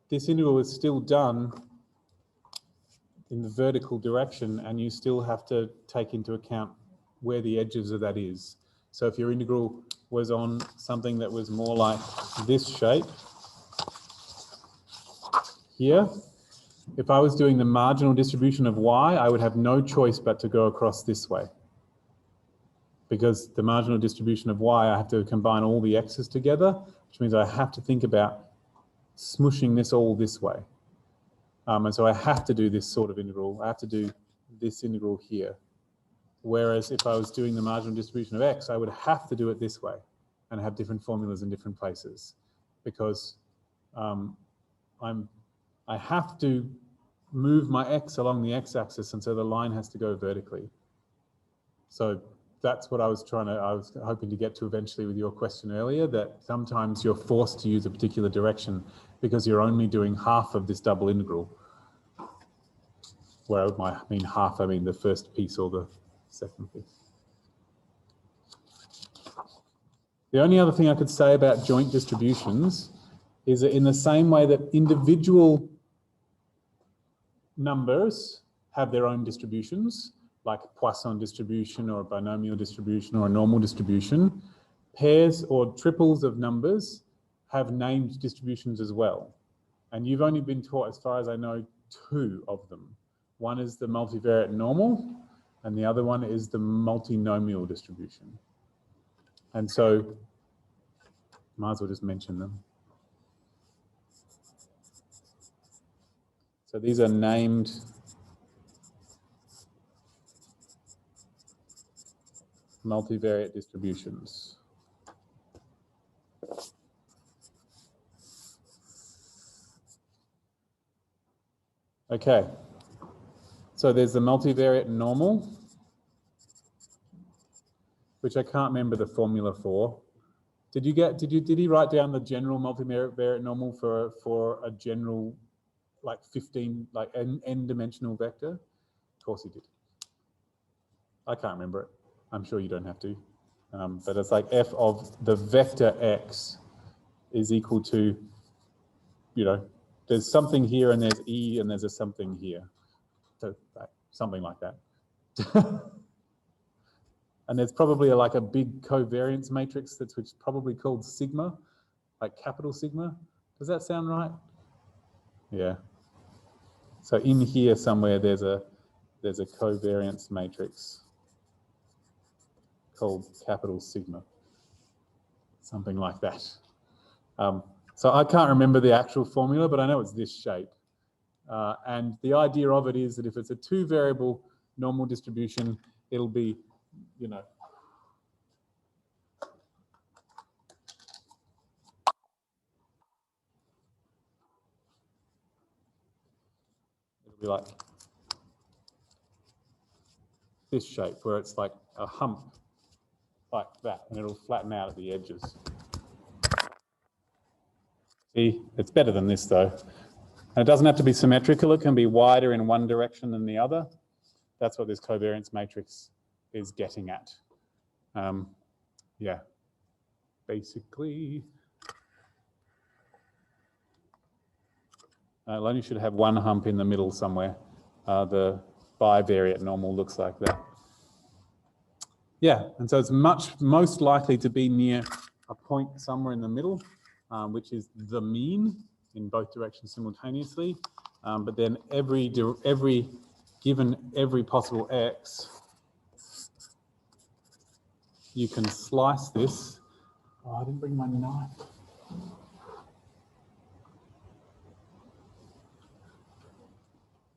this integral is still done in the vertical direction, and you still have to take into account where the edges of that is. So if your integral was on something that was more like this shape here, if I was doing the marginal distribution of y, I would have no choice but to go across this way. Because the marginal distribution of y, I have to combine all the x's together, which means I have to think about smushing this all this way. And so I have to do this sort of integral. I have to do this integral here. Whereas if I was doing the marginal distribution of x, I would have to do it this way and have different formulas in different places because I have to move my x along the x-axis, and so the line has to go vertically. So that's what I was hoping to get to eventually with your question earlier, that sometimes you're forced to use a particular direction because you're only doing half of this double integral. Where I mean half, I mean the first piece or the second piece. The only other thing I could say about joint distributions is that in the same way that individual numbers have their own distributions, like Poisson distribution or a binomial distribution or a normal distribution, pairs or triples of numbers have named distributions as well. And you've only been taught, as far as I know, 2 of them. One is the multivariate normal, and the other one is the multinomial distribution. And so, might as well just mention them. So these are named multivariate distributions. Okay. So there's the multivariate normal, which I can't remember the formula for. Did he write down the general multivariate normal for a general, like 15, like n dimensional vector? Of course he did. I can't remember it. I'm sure you don't have to. But it's like f of the vector x is equal to, you know, there's something here and there's e and there's a something here. So something like that. And there's probably like a big covariance matrix which is probably called sigma, like capital sigma. Does that sound right? Yeah. So in here somewhere there's a covariance matrix called capital sigma, something like that. So I can't remember the actual formula, but I know it's this shape. And the idea of it is that if it's a 2-variable normal distribution, it'll be, you know, it'll be like this shape, where it's like a hump like that, and it'll flatten out at the edges. See, it's better than this though. And it doesn't have to be symmetrical, it can be wider in one direction than the other. That's what this covariance matrix is getting at. Yeah, basically. It only should have one hump in the middle somewhere. The bivariate normal looks like that. Yeah, and so it's most likely to be near a point somewhere in the middle, which is the mean in both directions simultaneously. But then given every possible x, you can slice this. Oh, I didn't bring my knife.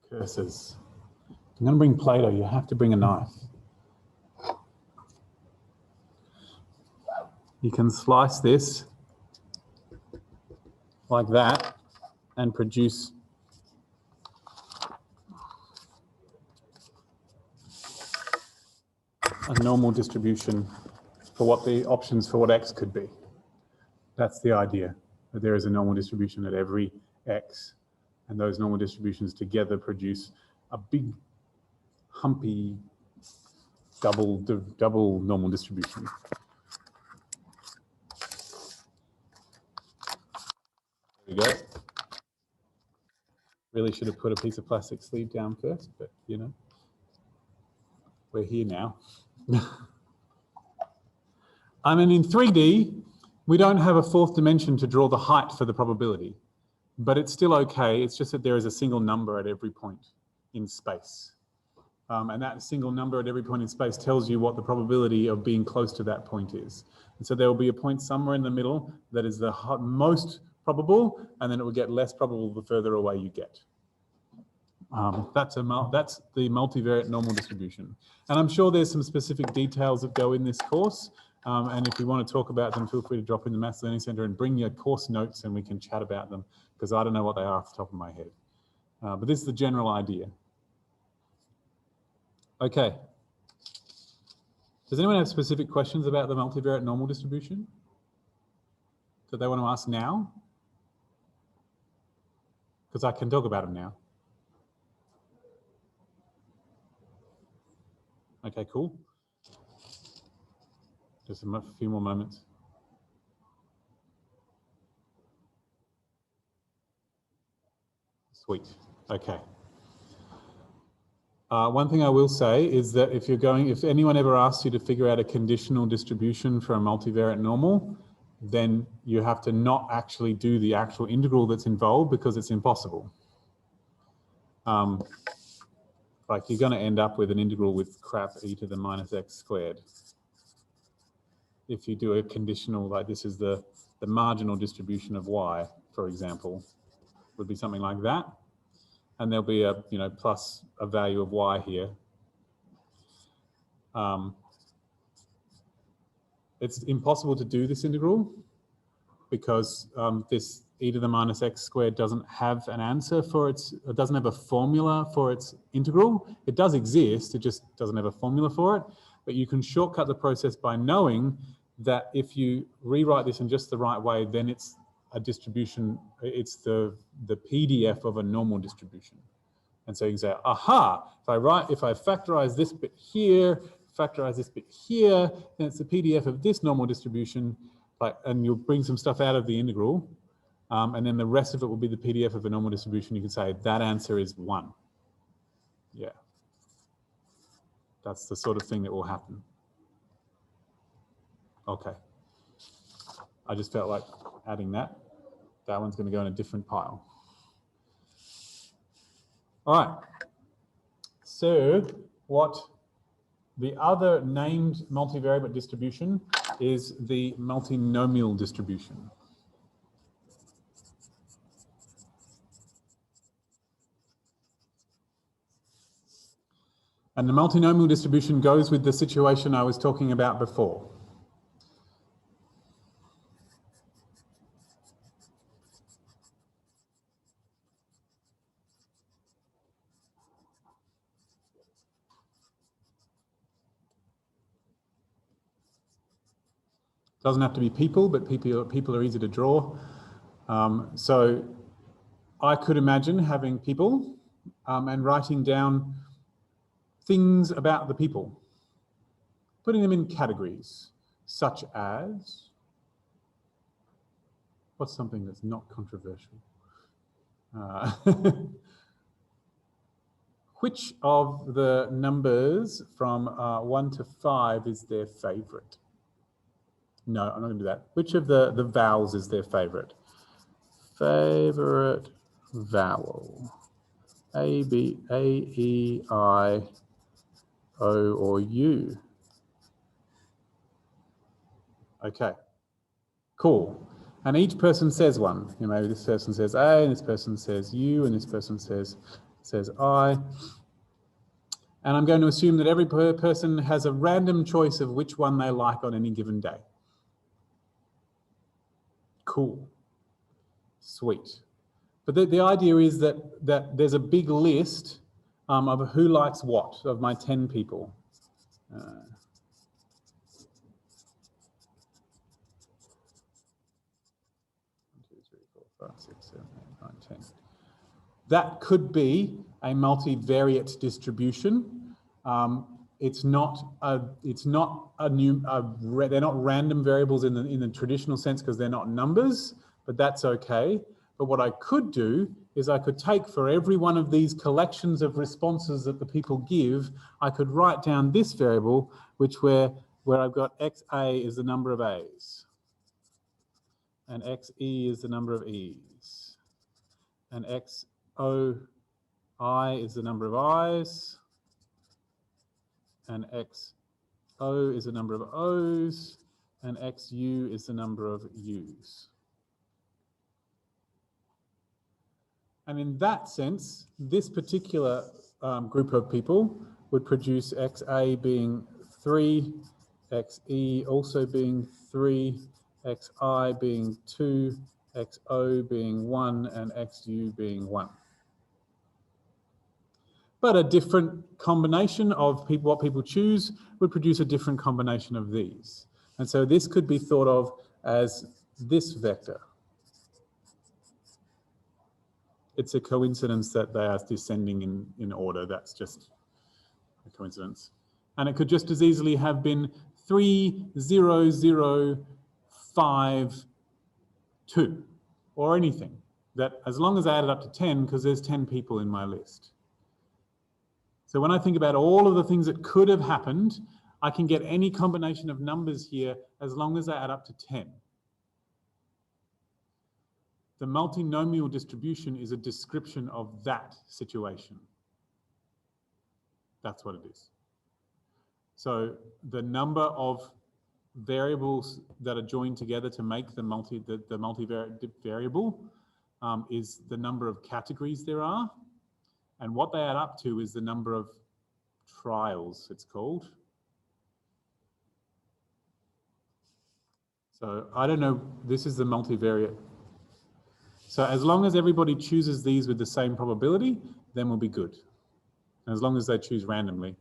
Curses. I'm going to bring Play-Doh. You have to bring a knife. You can slice this like that and produce a normal distribution for what the options for what x could be. That's the idea, that there is a normal distribution at every x, and those normal distributions together produce a big, humpy, double normal distribution. There we go. Really should have put a piece of plastic sleeve down first, but you know, we're here now. I mean, in 3D, we don't have a fourth dimension to draw the height for the probability, but it's still okay. It's just that there is a single number at every point in space. And that single number at every point in space tells you what the probability of being close to that point is. And so there will be a point somewhere in the middle that is the most probable, and then it will get less probable the further away you get. That's the multivariate normal distribution. And I'm sure there's some specific details that go in this course. And if you want to talk about them, feel free to drop in the Maths Learning Centre and bring your course notes and we can chat about them, because I don't know what they are off the top of my head. But this is the general idea. Okay. Does anyone have specific questions about the multivariate normal distribution that they want to ask now? Because I can talk about them now. Okay, cool. Just a few more moments. Sweet. Okay. One thing I will say is that if anyone ever asks you to figure out a conditional distribution for a multivariate normal, then you have to not actually do the actual integral that's involved, because it's impossible. Like you're going to end up with an integral with crap e to the minus x squared. If you do a conditional, like this is the marginal distribution of y, for example, would be something like that. And there'll be a, plus a value of y here. It's impossible to do this integral because this e to the minus x squared doesn't have an answer for it doesn't have a formula for its integral. It does exist, it just doesn't have a formula for it. But you can shortcut the process by knowing that if you rewrite this in just the right way, then it's a distribution, it's the PDF of a normal distribution. And so you can say, aha, if I factorize this bit here, factorize this bit here, then it's the PDF of this normal distribution, and you'll bring some stuff out of the integral, and then the rest of it will be the PDF of a normal distribution. You can say that answer is 1. Yeah. That's the sort of thing that will happen. Okay. I just felt like adding that. That one's going to go in a different pile. All right. So what the other named multivariate distribution is the multinomial distribution. And the multinomial distribution goes with the situation I was talking about before. Doesn't have to be people, but people are easy to draw. So I could imagine having people and writing down things about the people, putting them in categories, such as, what's something that's not controversial? Which of the numbers from 1 to 5 is their favorite? No, I'm not going to do that. Which of the vowels is their favorite? Favorite vowel. A, B, A, E, I, O, or U? Okay, cool. And each person says one. You know, maybe this person says A, and this person says U, and this person says I. And I'm going to assume that every person has a random choice of which one they like on any given day. Cool. Sweet. But the idea is that there's a big list of who likes what of my 10 people. 5, 6, 7, 8, 9, 10. That could be a multivariate distribution. It's not a new. They're not random variables in the traditional sense because they're not numbers, but that's okay. But what I could do is I could take for every one of these collections of responses that the people give, I could write down this variable, which where I've got XA is the number of A's, and XE is the number of E's, and XOI is the number of I's, and XO is the number of O's, and XU is the number of U's. And in that sense, this particular group of people would produce XA being 3, XE also being 3, XI being 2, XO being 1, and XU being 1. But a different combination of people, what people choose, would produce a different combination of these. And so this could be thought of as this vector. It's a coincidence that they are descending in order. That's just a coincidence. And it could just as easily have been 3, 0, 0, 5, 2, or anything. That as long as I add it up to 10, because there's 10 people in my list. So when I think about all of the things that could have happened, I can get any combination of numbers here as long as I add up to 10. The multinomial distribution is a description of that situation. That's what it is. So the number of variables that are joined together to make the multivariate variable is the number of categories there are. And what they add up to is the number of trials, it's called. So I don't know, this is the multivariate. So as long as everybody chooses these with the same probability, then we'll be good. As long as they choose randomly.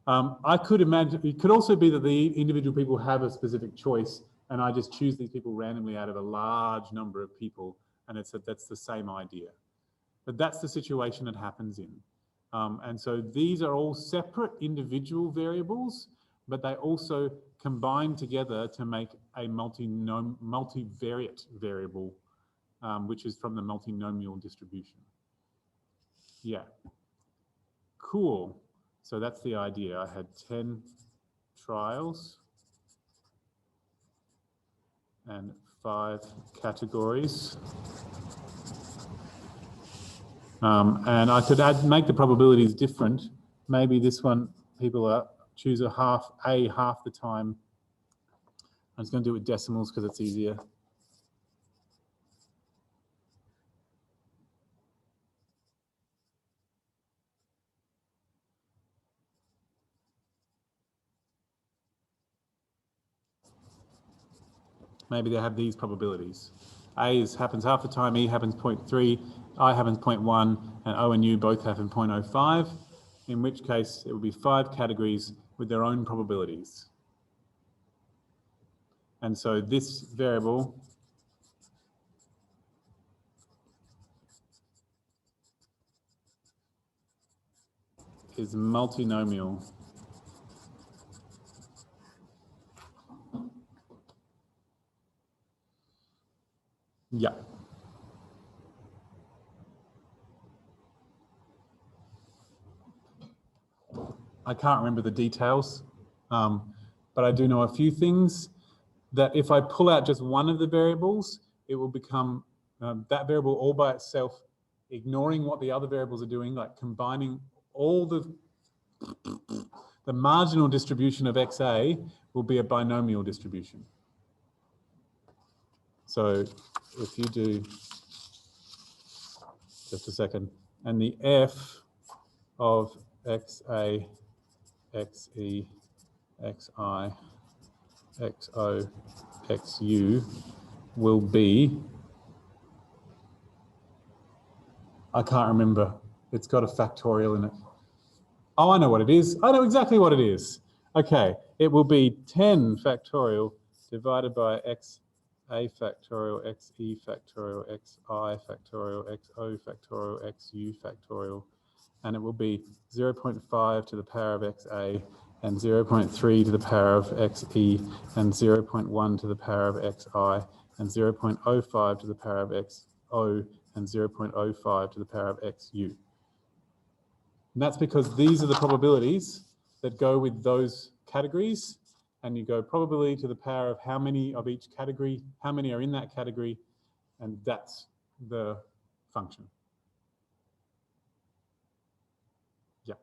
I could imagine, it could also be that the individual people have a specific choice and I just choose these people randomly out of a large number of people, and that's the same idea. But that's the situation it happens in. And so these are all separate individual variables, but they also combine together to make a multivariate variable, which is from the multinomial distribution. Yeah, cool. So that's the idea. I had 10 trials and 5 categories. And I could make the probabilities different. Maybe this one, people choose half the time. I'm just going to do it with decimals because it's easier. Maybe they have these probabilities. A happens half the time, E happens 0.3, I happens 0.1, and O and U both happen 0.05, in which case it would be 5 categories with their own probabilities. And so this variable is multinomial. Yeah. I can't remember the details, but I do know a few things. that if I pull out just one of the variables, it will become that variable all by itself, ignoring what the other variables are doing, like combining all the marginal distribution of XA will be a binomial distribution. So if you do, just a second, and the F of XA, XE, XI, XO, XU will be, I can't remember, it's got a factorial in it. Oh, I know what it is. I know exactly what it is. Okay, it will be 10 factorial divided by XA factorial, XE factorial, XI factorial, XO factorial, XU factorial, and it will be 0.5 to the power of XA and 0.3 to the power of XE and 0.1 to the power of XI and 0.05 to the power of XO and 0.05 to the power of XU. And that's because these are the probabilities that go with those categories, and you go probability to the power of how many of each category, how many are in that category, and that's the function. Yeah.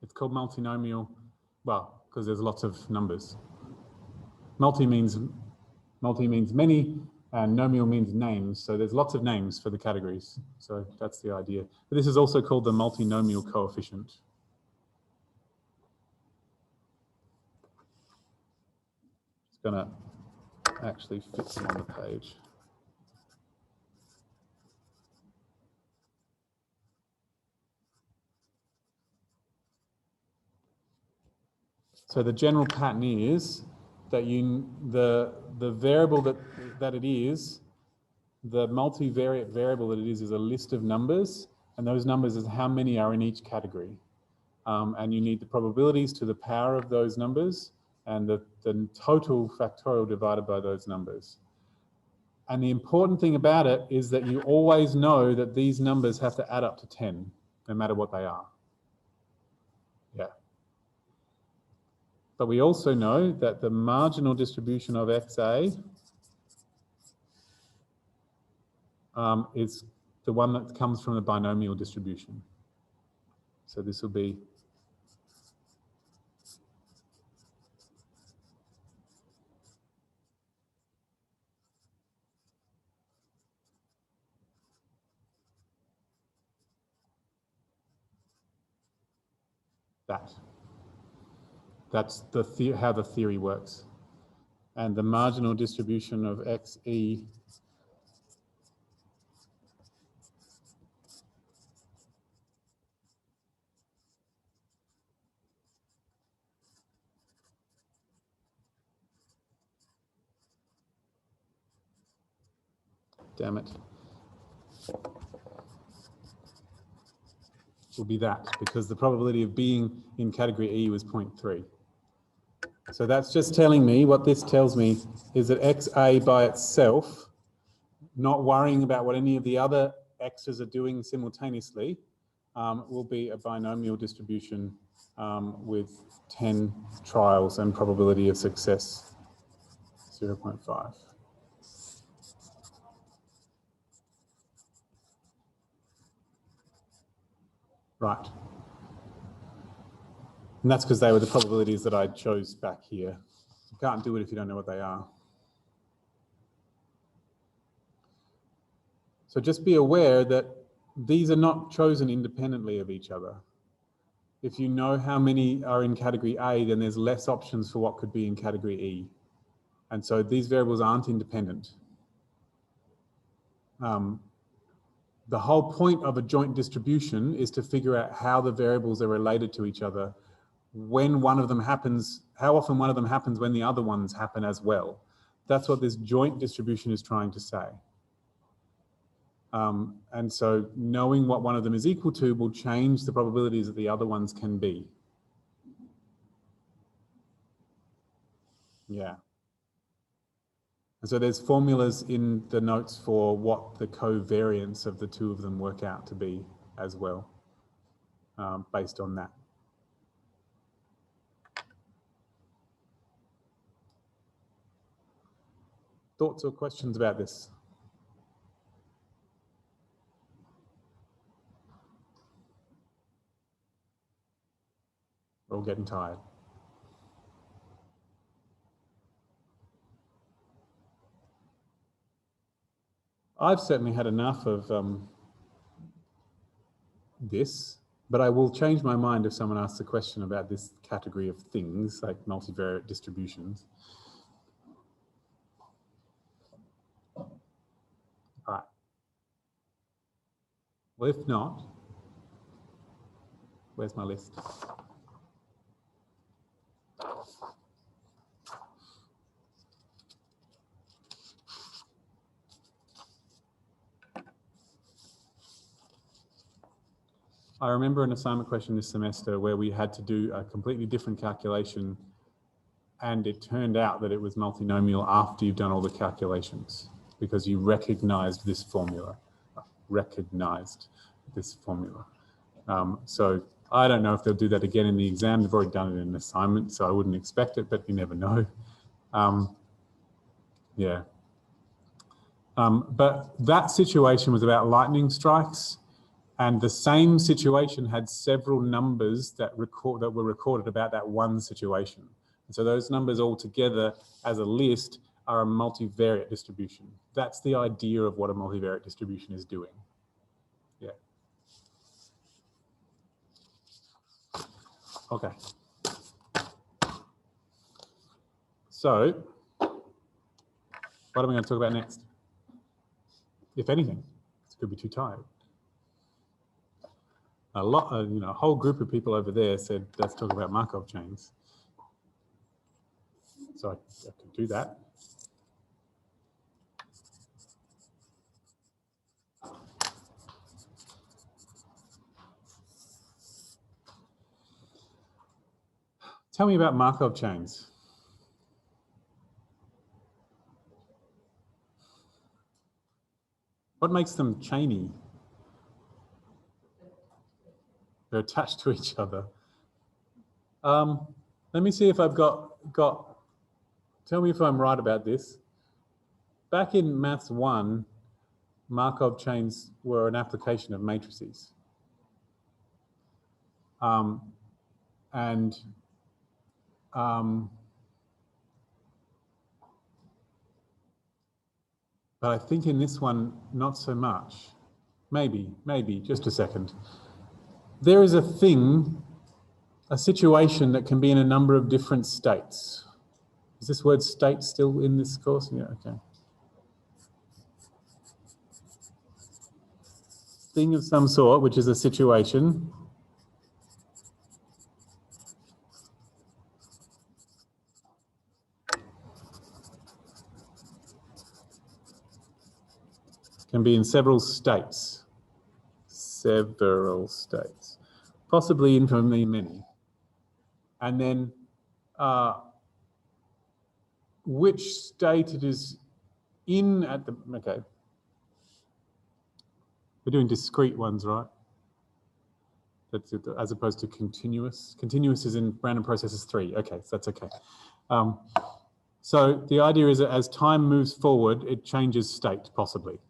It's called multinomial, well, because there's lots of numbers. Multi means many, and nomial means names, so there's lots of names for the categories. So that's the idea. But this is also called the multinomial coefficient. It's going to actually fit them on the page. So the general pattern is that the variable that it is, the multivariate variable that it is a list of numbers, and those numbers is how many are in each category. And you need the probabilities to the power of those numbers and the total factorial divided by those numbers. And the important thing about it is that you always know that these numbers have to add up to 10, no matter what they are. Yeah. But we also know that the marginal distribution of XA is the one that comes from the binomial distribution. So this will be that. That's how the theory works. And the marginal distribution of XE damn it, will be that, because the probability of being in category E was 0.3. So that's just telling me, what this tells me is that XA by itself, not worrying about what any of the other X's are doing simultaneously, will be a binomial distribution with 10 trials and probability of success 0.5. Right. And that's because they were the probabilities that I chose back here. You can't do it if you don't know what they are. So just be aware that these are not chosen independently of each other. If you know how many are in category A, then there's less options for what could be in category E. And so these variables aren't independent. The whole point of a joint distribution is to figure out how the variables are related to each other, when one of them happens, how often one of them happens when the other ones happen as well. That's what this joint distribution is trying to say. And so knowing what one of them is equal to will change the probabilities that the other ones can be. Yeah. And so there's formulas in the notes for what the covariance of the two of them work out to be as well, based on that. thoughts or questions about this? We're all getting tired. I've certainly had enough of this, but I will change my mind if someone asks a question about this category of things, like multivariate distributions. All right. Well, if not, where's my list? I remember an assignment question this semester where we had to do a completely different calculation, and it turned out that it was multinomial after you've done all the calculations because you recognized this formula. So I don't know if they'll do that again in the exam. They've already done it in an assignment, so I wouldn't expect it, but you never know. Yeah. But that situation was about lightning strikes. And the same situation had several numbers that were recorded about that one situation. And so those numbers all together as a list are a multivariate distribution. That's the idea of what a multivariate distribution is doing. Yeah. Okay. So what am I going to talk about next? If anything, it could be too tired. A whole group of people over there said, let's talk about Markov chains. So I could do that. Tell me about Markov chains. What makes them chainy? They're attached to each other. Let me see if I've got, tell me if I'm right about this. Back in Maths 1, Markov chains were an application of matrices. But I think in this one, not so much. Maybe, just a second. There is a situation that can be in a number of different states. Is this word state still in this course? Yeah, okay. Thing of some sort, which is a situation. Can be in several states. Possibly infinitely many. And then which state it is in at the, okay. We're doing discrete ones, right? That's it, as opposed to continuous. Continuous is in random processes 3. Okay, so that's okay. So the idea is that as time moves forward, it changes state, possibly.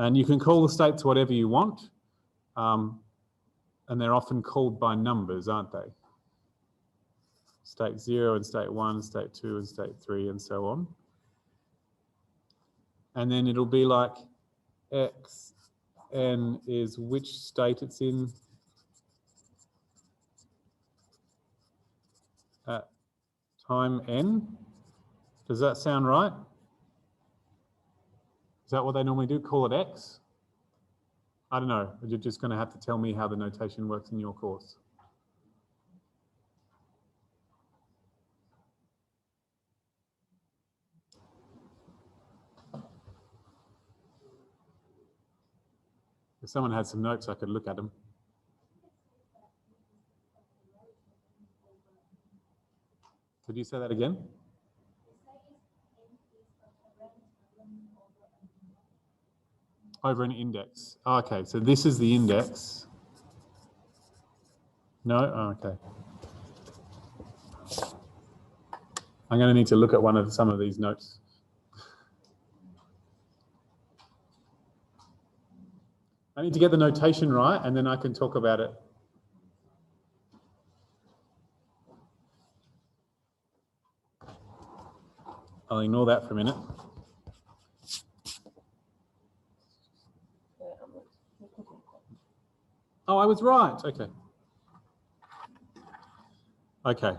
And you can call the states whatever you want. And they're often called by numbers, aren't they? State 0 and state 1, state 2 and state 3, and so on. And then it'll be like xn is which state it's in at time n. Does that sound right? Is that what they normally do? Call it x? I don't know. You're just going to have to tell me how the notation works in your course. If someone had some notes, I could look at them. Could you say that again? Over an index. Okay, so this is the index. No? Oh, okay. I'm going to need to look at some of these notes. I need to get the notation right, and then I can talk about it. I'll ignore that for a minute. Oh, I was right. Okay. Okay.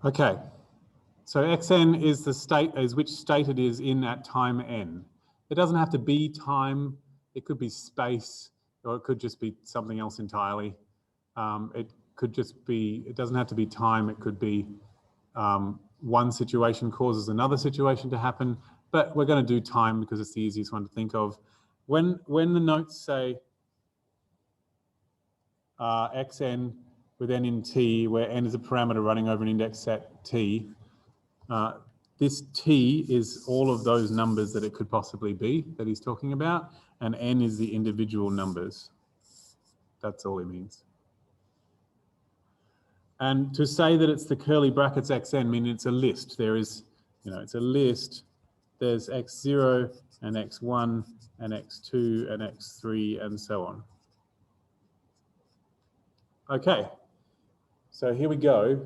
Okay. So xn is the state, is which state it is in at time n. It doesn't have to be time. It could be space, or it could just be something else entirely. It could just be, it doesn't have to be time. It could be one situation causes another situation to happen, but we're going to do time because it's the easiest one to think of. When the notes say xn with n in t, where n is a parameter running over an index set t, this t is all of those numbers that it could possibly be that he's talking about, and n is the individual numbers. That's all it means. And to say that it's the curly brackets xn means it's a list. There is, it's a list. There's x0 and x1 and x2 and x3 and so on. Okay, so here we go.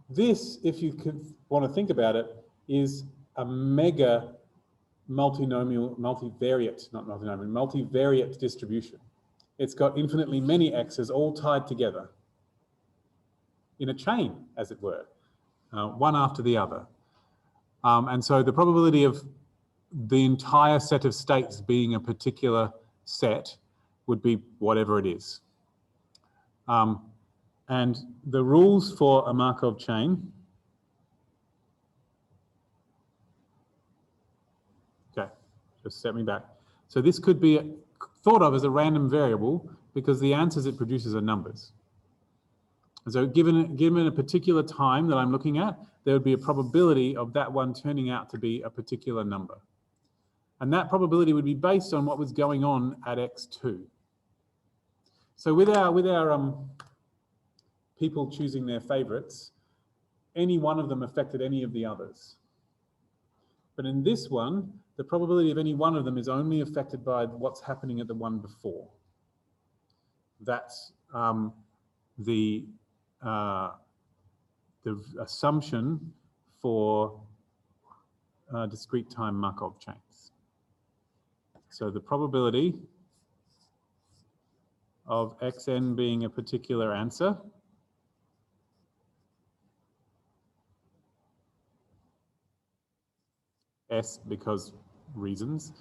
This, if you could want to think about it, is a mega multivariate distribution. It's got infinitely many x's all tied together in a chain, as it were, one after the other. And so the probability of the entire set of states being a particular set would be whatever it is. And the rules for a Markov chain, okay, just set me back. So this could be thought of as a random variable because the answers it produces are numbers. And so given a particular time that I'm looking at, there would be a probability of that one turning out to be a particular number. And that probability would be based on what was going on at x2. So with our people choosing their favorites, any one of them affected any of the others. But in this one, the probability of any one of them is only affected by what's happening at the one before. That's the assumption for discrete time Markov chains. So the probability of xn being a particular answer S because reasons,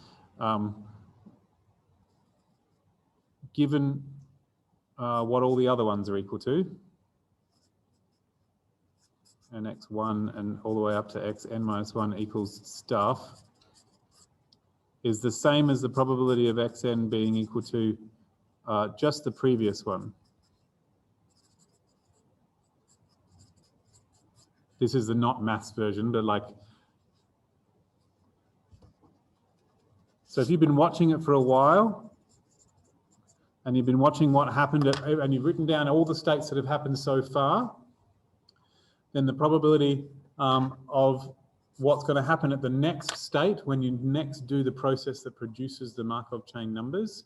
given what all the other ones are equal to, and x1 and all the way up to xn minus 1 equals stuff, is the same as the probability of xn being equal to just the previous one. This is the not maths version, but like, so if you've been watching it for a while, and you've been watching what happened, and you've written down all the states that have happened so far, then the probability of what's going to happen at the next state, when you next do the process that produces the Markov chain numbers,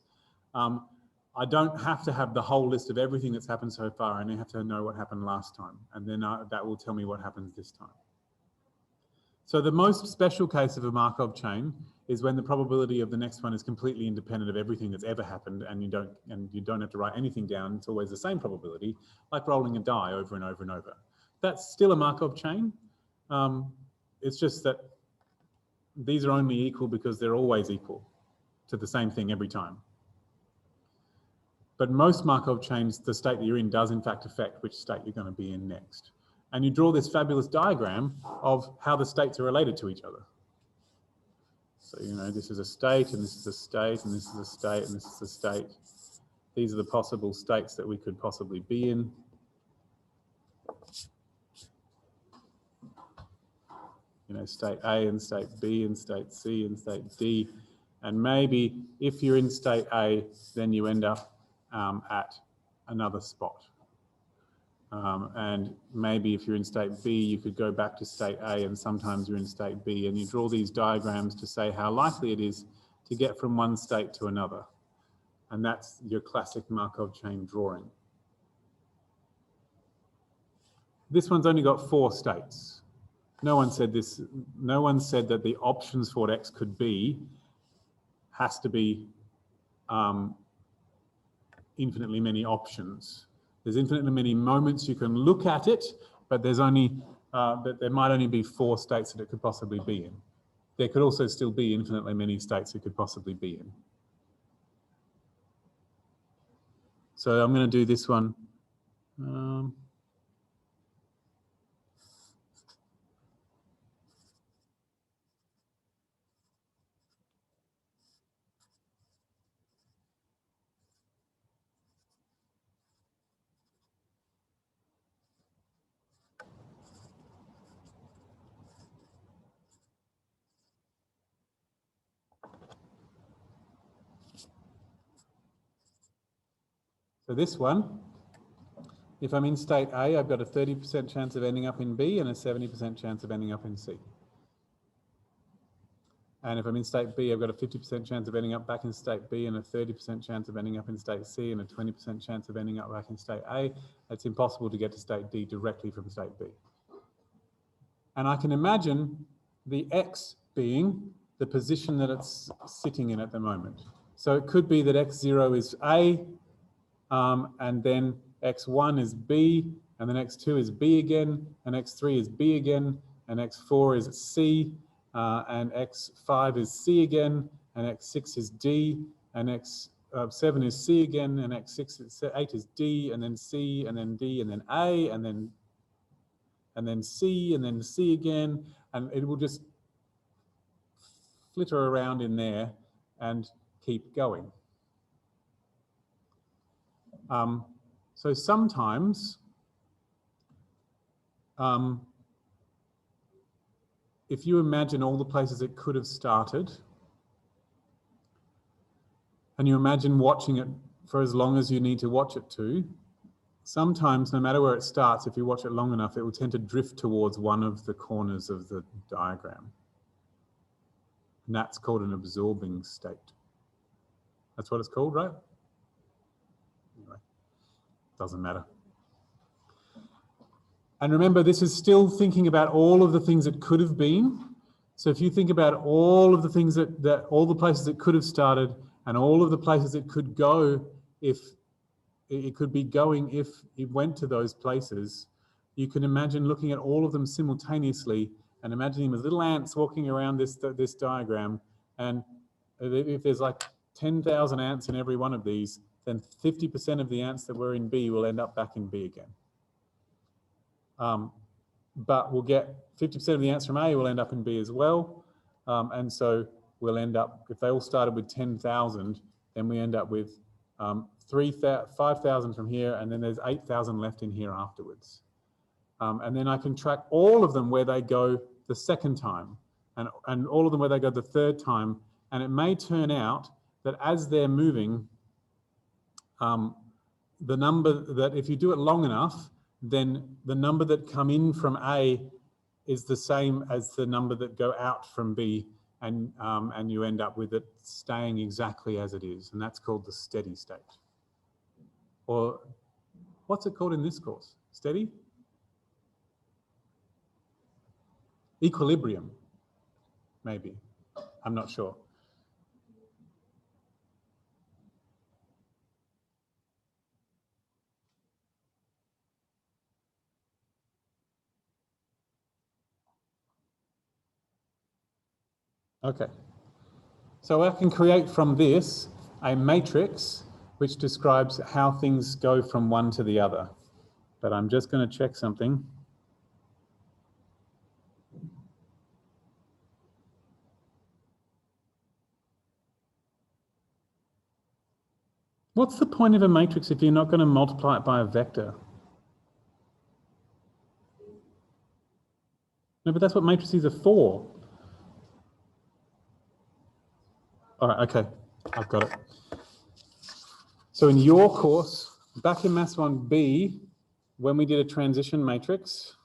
I don't have to have the whole list of everything that's happened so far. I only have to know what happened last time, and then that will tell me what happens this time. So the most special case of a Markov chain is when the probability of the next one is completely independent of everything that's ever happened, and you don't have to write anything down. It's always the same probability, like rolling a die over and over and over. That's still a Markov chain. It's just that these are only equal because they're always equal to the same thing every time. But most Markov chains, the state that you're in does in fact affect which state you're going to be in next. And you draw this fabulous diagram of how the states are related to each other. So, this is a state, and this is a state, and this is a state, and this is a state. These are the possible states that we could possibly be in. you know, state A and state B and state C and state D. And maybe if you're in state A, then you end up at another spot. And maybe if you're in state B, you could go back to state A, and sometimes you're in state B, and you draw these diagrams to say how likely it is to get from one state to another. And that's your classic Markov chain drawing. This one's only got 4 states. No one said this. No one said that the options for what X could be has to be infinitely many options. There's infinitely many moments you can look at it, but there's only there might only be 4 states that it could possibly be in. There could also still be infinitely many states it could possibly be in. So I'm going to do this one. So this one, if I'm in state A, I've got a 30% chance of ending up in B and a 70% chance of ending up in C. And if I'm in state B, I've got a 50% chance of ending up back in state B and a 30% chance of ending up in state C and a 20% chance of ending up back in state A. It's impossible to get to state D directly from state B. And I can imagine the X being the position that it's sitting in at the moment. So it could be that X0 is A, and then X1 is B, and then X2 is B again, and X3 is B again, and X4 is C, and X5 is C again, and X6 is D, and X7 is C again, and X8 is D, and then C, and then D, and then A, and then C, and then C again, and it will just flitter around in there and keep going. So sometimes, if you imagine all the places it could have started, and you imagine watching it for as long as you need to watch it to, sometimes, no matter where it starts, if you watch it long enough, it will tend to drift towards one of the corners of the diagram. And that's called an absorbing state. That's what it's called, right? Anyway, doesn't matter. And remember, this is still thinking about all of the things it could have been. So if you think about all of the things all the places it could have started and all of the places it could go if it could be going if it went to those places, you can imagine looking at all of them simultaneously and imagining them as little ants walking around this diagram. And if there's like 10,000 ants in every one of these, then 50% of the ants that were in B will end up back in B again. But we'll get 50% of the ants from A will end up in B as well. And so we'll end up, if they all started with 10,000, then we end up with 5,000 from here, and then there's 8,000 left in here afterwards. And then I can track all of them where they go the second time, and all of them where they go the third time. And it may turn out that as they're moving, the number that, if you do it long enough, then the number that come in from A is the same as the number that go out from B, and you end up with it staying exactly as it is, and that's called the steady state. Or what's it called in this course? Steady? Equilibrium, maybe. I'm not sure. Okay, so I can create from this a matrix which describes how things go from one to the other. But I'm just going to check something. What's the point of a matrix if you're not going to multiply it by a vector? No, but that's what matrices are for. All right, okay, I've got it. So in your course, back in Maths 1B, when we did a transition matrix,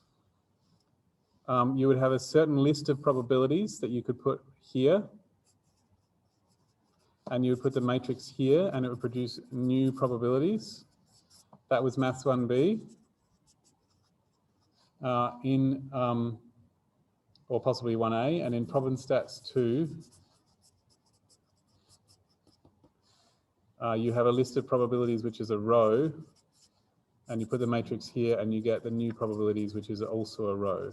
you would have a certain list of probabilities that you could put here, and you would put the matrix here, and it would produce new probabilities. That was Maths 1B. Or possibly 1A, and in Prob and Stats 2, you have a list of probabilities which is a row, and you put the matrix here and you get the new probabilities which is also a row.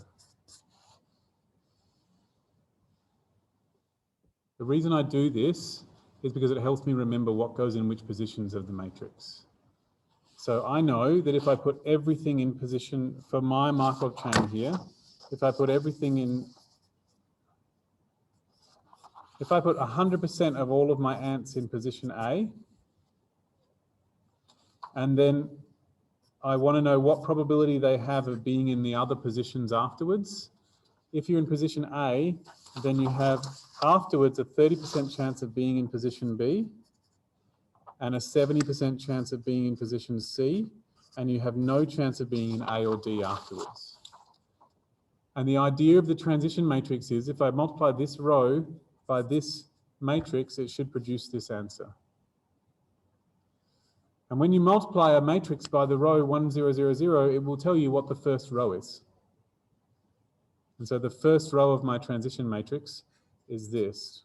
The reason I do this is because it helps me remember what goes in which positions of the matrix. So I know that if I put everything in position for my Markov chain here, if I put everything in, if I put 100% of all of my ants in position A, and then I want to know what probability they have of being in the other positions afterwards. If you're in position A, then you have afterwards a 30% chance of being in position B and a 70% chance of being in position C, and you have no chance of being in A or D afterwards. And the idea of the transition matrix is if I multiply this row by this matrix, it should produce this answer. And when you multiply a matrix by the row 1, 0, 0, 0, it will tell you what the first row is. And so the first row of my transition matrix is this.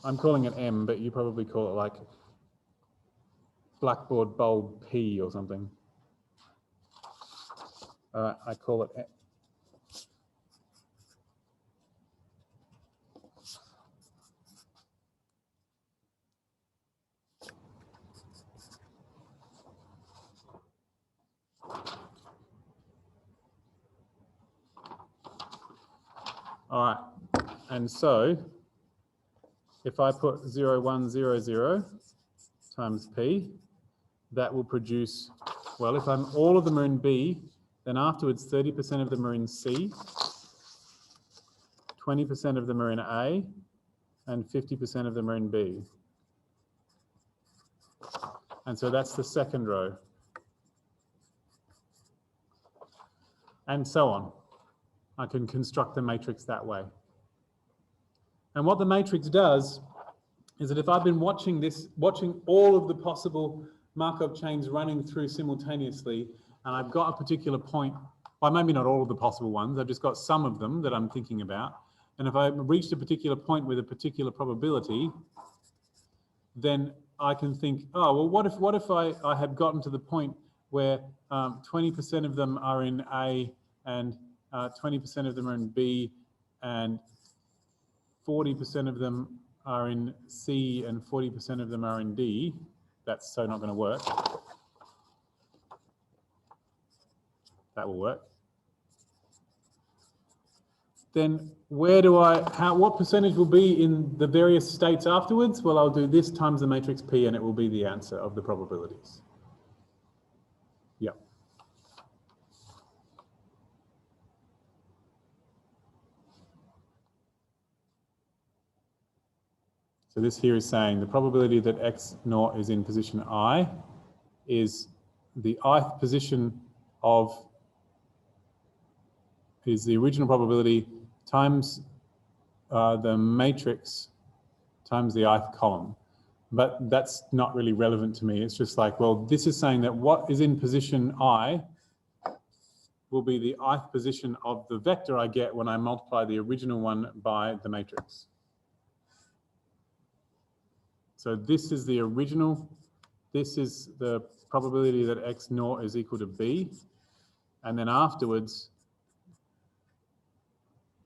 I'm calling it M, but you probably call it like blackboard bulb P or something. I call it M. All right, and so if I put 0, 1, 0, 0 times P, that will produce, well, if all of them are in B, then afterwards 30% of them are in C, 20% of them are in A, and 50% of them are in B. And so that's the second row. And so on. I can construct the matrix that way. And what the matrix does is that if I've been watching all of the possible Markov chains running through simultaneously, and I've got a particular point, well, maybe not all of the possible ones, I've just got some of them that I'm thinking about. And if I've reached a particular point with a particular probability, then I can think, oh, well, what if I had gotten to the point where 20% of them are in A and 20% of them are in B and 40% of them are in C and 40% of them are in D. That's so not going to work. That will work. Then what percentage will be in the various states afterwards? Well, I'll do this times the matrix P and it will be the answer of the probabilities. Yep. So this here is saying the probability that X naught is in position I is the ith position is the original probability times the matrix times the ith column. But that's not really relevant to me. It's just like, well, this is saying that what is in position I will be the ith position of the vector I get when I multiply the original one by the matrix. So this is the original, this is the probability that X naught is equal to B. And then afterwards,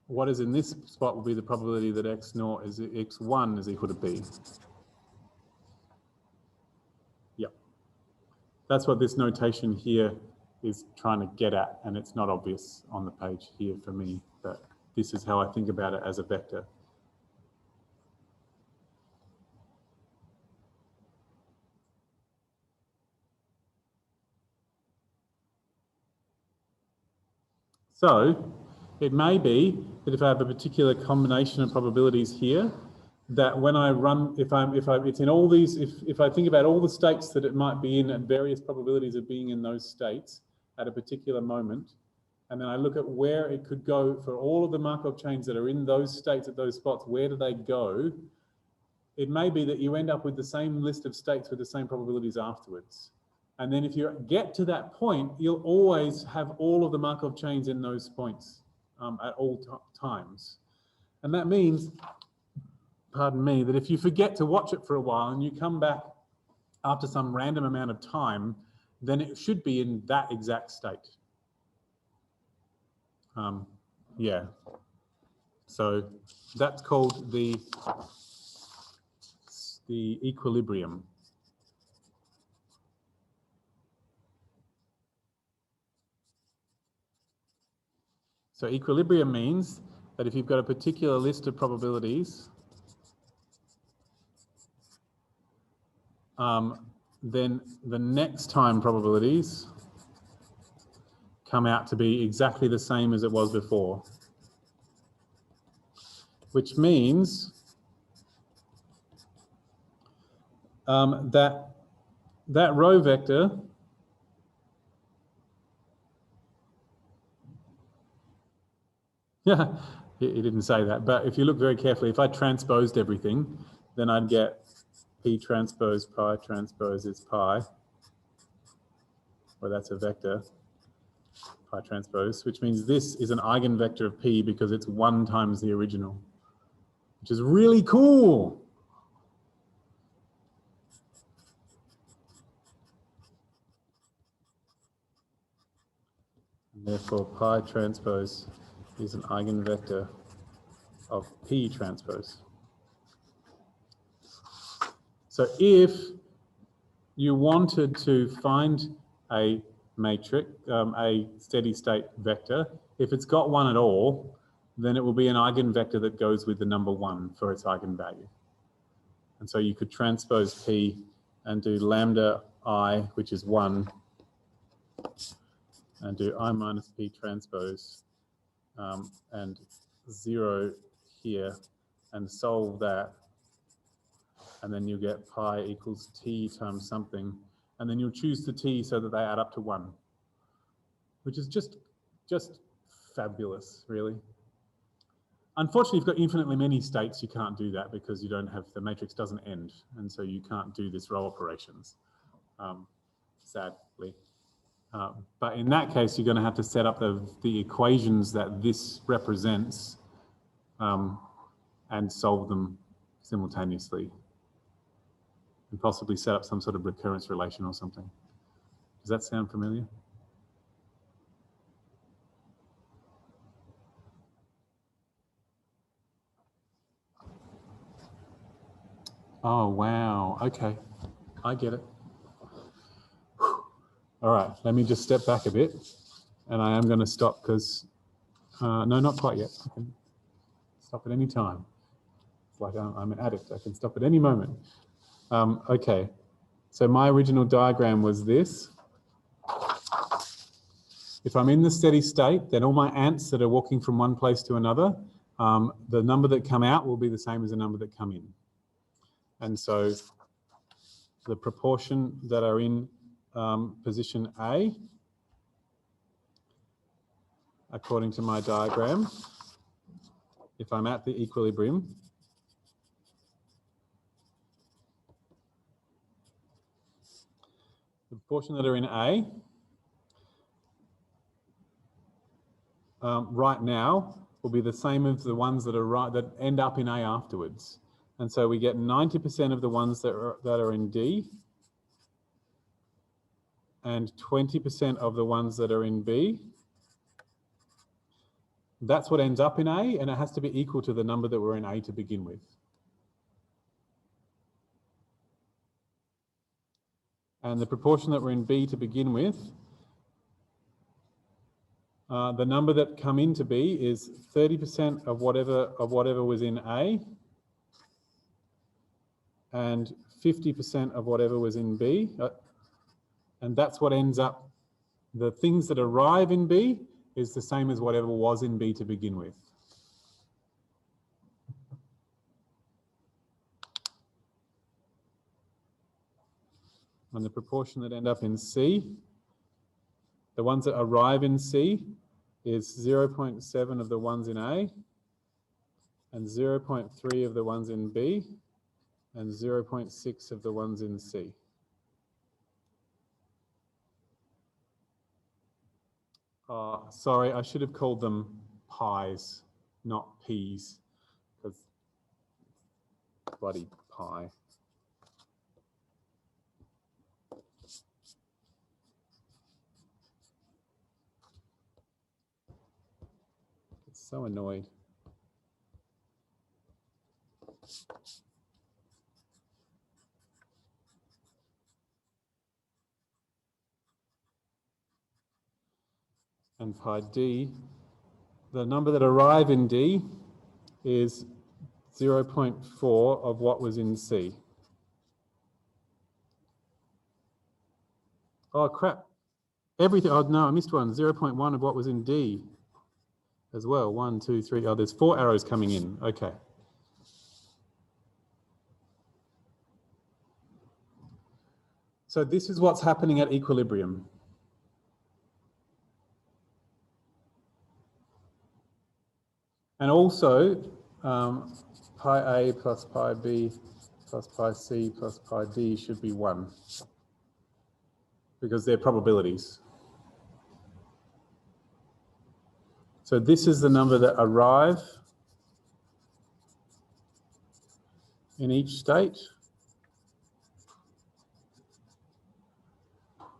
what is in this spot will be the probability that X naught is X1 is equal to B. Yep. That's what this notation here is trying to get at, and it's not obvious on the page here for me, but this is how I think about it as a vector. So it may be that if I have a particular combination of probabilities here, that when I run, it's in all these, if I think about all the states that it might be in at various probabilities of being in those states at a particular moment, and then I look at where it could go for all of the Markov chains that are in those states at those spots, where do they go? It may be that you end up with the same list of states with the same probabilities afterwards. And then if you get to that point, you'll always have all of the Markov chains in those points at all times. And that means, pardon me, that if you forget to watch it for a while and you come back after some random amount of time, then it should be in that exact state. Yeah. So that's called the equilibrium. So equilibrium means that if you've got a particular list of probabilities, then the next time probabilities come out to be exactly the same as it was before. Which means that row vector yeah, he didn't say that, but if you look very carefully, if I transposed everything, then I'd get P transpose pi transpose is pi, well, that's a vector, pi transpose, which means this is an eigenvector of P because it's 1 times the original, which is really cool. And therefore, pi transpose is an eigenvector of P transpose. So if you wanted to find a matrix, a steady state vector, if it's got one at all, then it will be an eigenvector that goes with the number 1 for its eigenvalue. And so you could transpose P and do lambda I, which is 1, and do I minus P transpose and 0 here, and solve that. And then you get pi equals T times something. And then you'll choose the T so that they add up to 1, which is just fabulous, really. Unfortunately, if you've got infinitely many states, you can't do that because you don't have, the matrix doesn't end. And so you can't do this row operations, sadly. But in that case, you're going to have to set up the equations that this represents and solve them simultaneously, and possibly set up some sort of recurrence relation or something. Does that sound familiar? Oh, wow. Okay. I get it. All right. Let me just step back a bit. And I am going to stop because, no, not quite yet. I can stop at any time. It's like I'm an addict. I can stop at any moment. Okay. So my original diagram was this. If I'm in the steady state, then all my ants that are walking from one place to another, the number that come out will be the same as the number that come in. And so the proportion that are in position A, according to my diagram, if I'm at the equilibrium, the proportion that are in A right now will be the same as the ones that are that end up in A afterwards. And so we get 90% of the ones that are in D and 20% of the ones that are in B. That's what ends up in A, and it has to be equal to the number that were in A to begin with. And the proportion that were in B to begin with, the number that come into B is 30% of whatever was in A, and 50% of whatever was in B. And that's what ends up, the things that arrive in B is the same as whatever was in B to begin with. And the proportion that end up in C, the ones that arrive in C is 0.7 of the ones in A, and 0.3 of the ones in B, and 0.6 of the ones in C. Sorry, I should have called them pies, not peas, because bloody pie. It's so annoyed. And pi D, the number that arrive in D is 0.4 of what was in C. Oh crap, everything, oh no, I missed one, 0.1 of what was in D as well. 1, 2, 3, oh, there's 4 arrows coming in, okay. So this is what's happening at equilibrium. And also, pi A plus pi B plus pi C plus pi D should be 1, because they're probabilities. So this is the number that arrive in each state.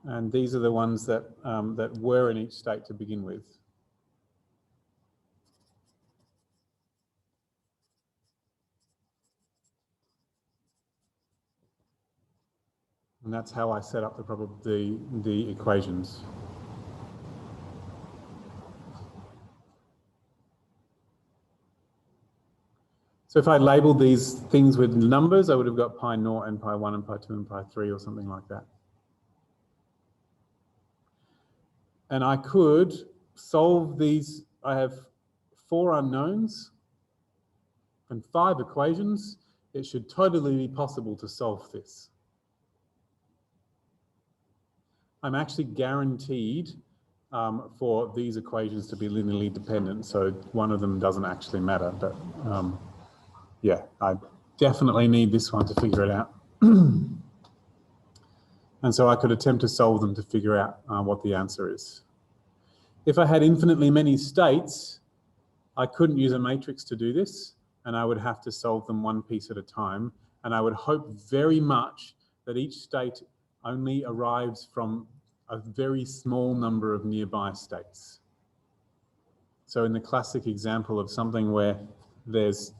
And these are the ones that, that were in each state to begin with. And that's how I set up the equations. So if I labeled these things with numbers, I would have got pi naught and pi 1 and pi 2 and pi 3 or something like that. And I could solve these. I have 4 unknowns and 5 equations. It should totally be possible to solve this. I'm actually guaranteed for these equations to be linearly dependent, so one of them doesn't actually matter, but yeah, I definitely need this one to figure it out. And so I could attempt to solve them to figure out what the answer is. If I had infinitely many states, I couldn't use a matrix to do this, and I would have to solve them one piece at a time, and I would hope very much that each state only arrives from a very small number of nearby states. So in the classic example of something where there's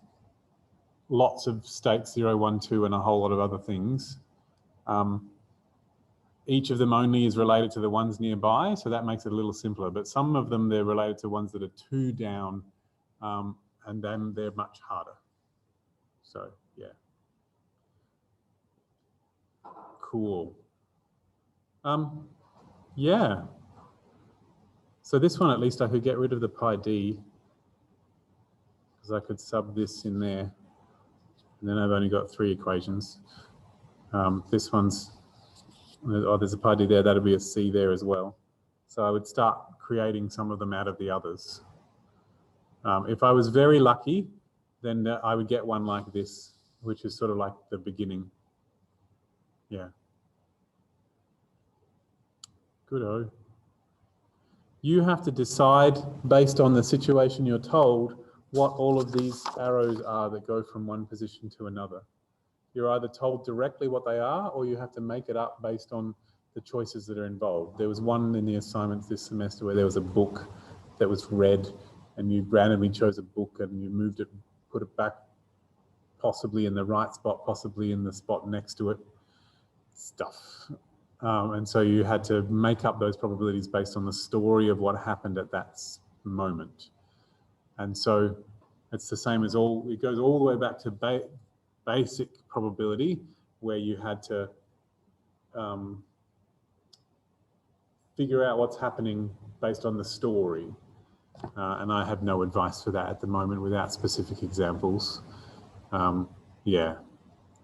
lots of states, 0, 1, 2, and a whole lot of other things, each of them only is related to the ones nearby, so that makes it a little simpler. But some of them, they're related to ones that are 2 down, and then they're much harder. So, yeah. Cool. Yeah. So this one, at least I could get rid of the pi d, because I could sub this in there. And then I've only got 3 equations. This one's, oh, there's a pi d there, that'll be a c there as well. So I would start creating some of them out of the others. If I was very lucky, then I would get one like this, which is sort of like the beginning. Yeah. Good-o. You have to decide, based on the situation you're told, what all of these arrows are that go from one position to another. You're either told directly what they are, or you have to make it up based on the choices that are involved. There was one in the assignments this semester where there was a book that was red, and you randomly chose a book and you moved it, put it back possibly in the right spot, possibly in the spot next to it, stuff. And so you had to make up those probabilities based on the story of what happened at that moment. And so it's the same as it goes all the way back to basic probability, where you had to figure out what's happening based on the story. And I have no advice for that at the moment without specific examples. Yeah,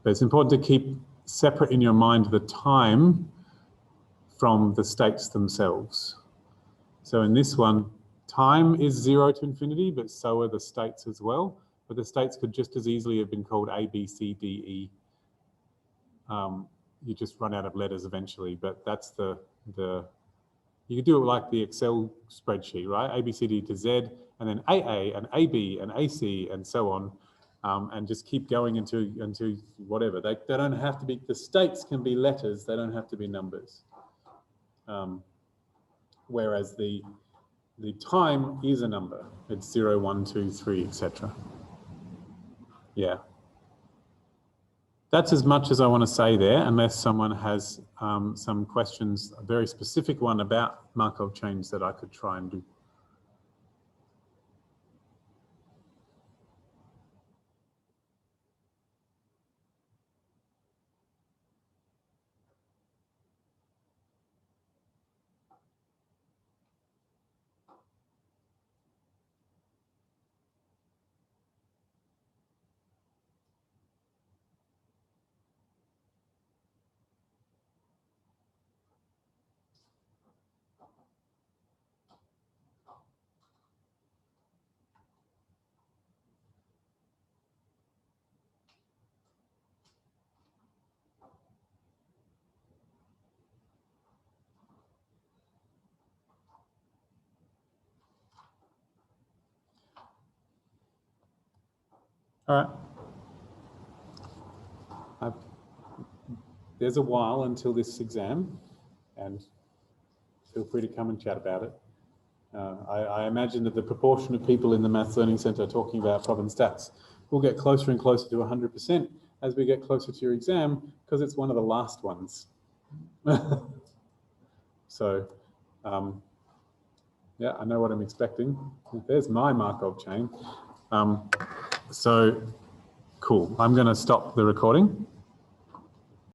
but it's important to keep separate in your mind the time from the states themselves. So in this one, time is 0 to infinity, but so are the states as well. But the states could just as easily have been called A, B, C, D, E. You just run out of letters eventually, but that's you could do it like the Excel spreadsheet, right? A, B, C, D to Z, and then AA and AB and AC and so on, and just keep going into whatever. They don't have to be, the states can be letters, they don't have to be numbers. Whereas the time is a number. It's 0, 1, 2, 3, etc. Yeah. That's as much as I want to say there, unless someone has some questions, a very specific one about Markov chains that I could try and do. All right. There's a while until this exam, and feel free to come and chat about it. I imagine that the proportion of people in the Maths Learning Centre talking about Prob and stats will get closer and closer to 100% as we get closer to your exam, because it's one of the last ones. So, yeah, I know what I'm expecting. There's my Markov chain. So, cool. I'm going to stop the recording.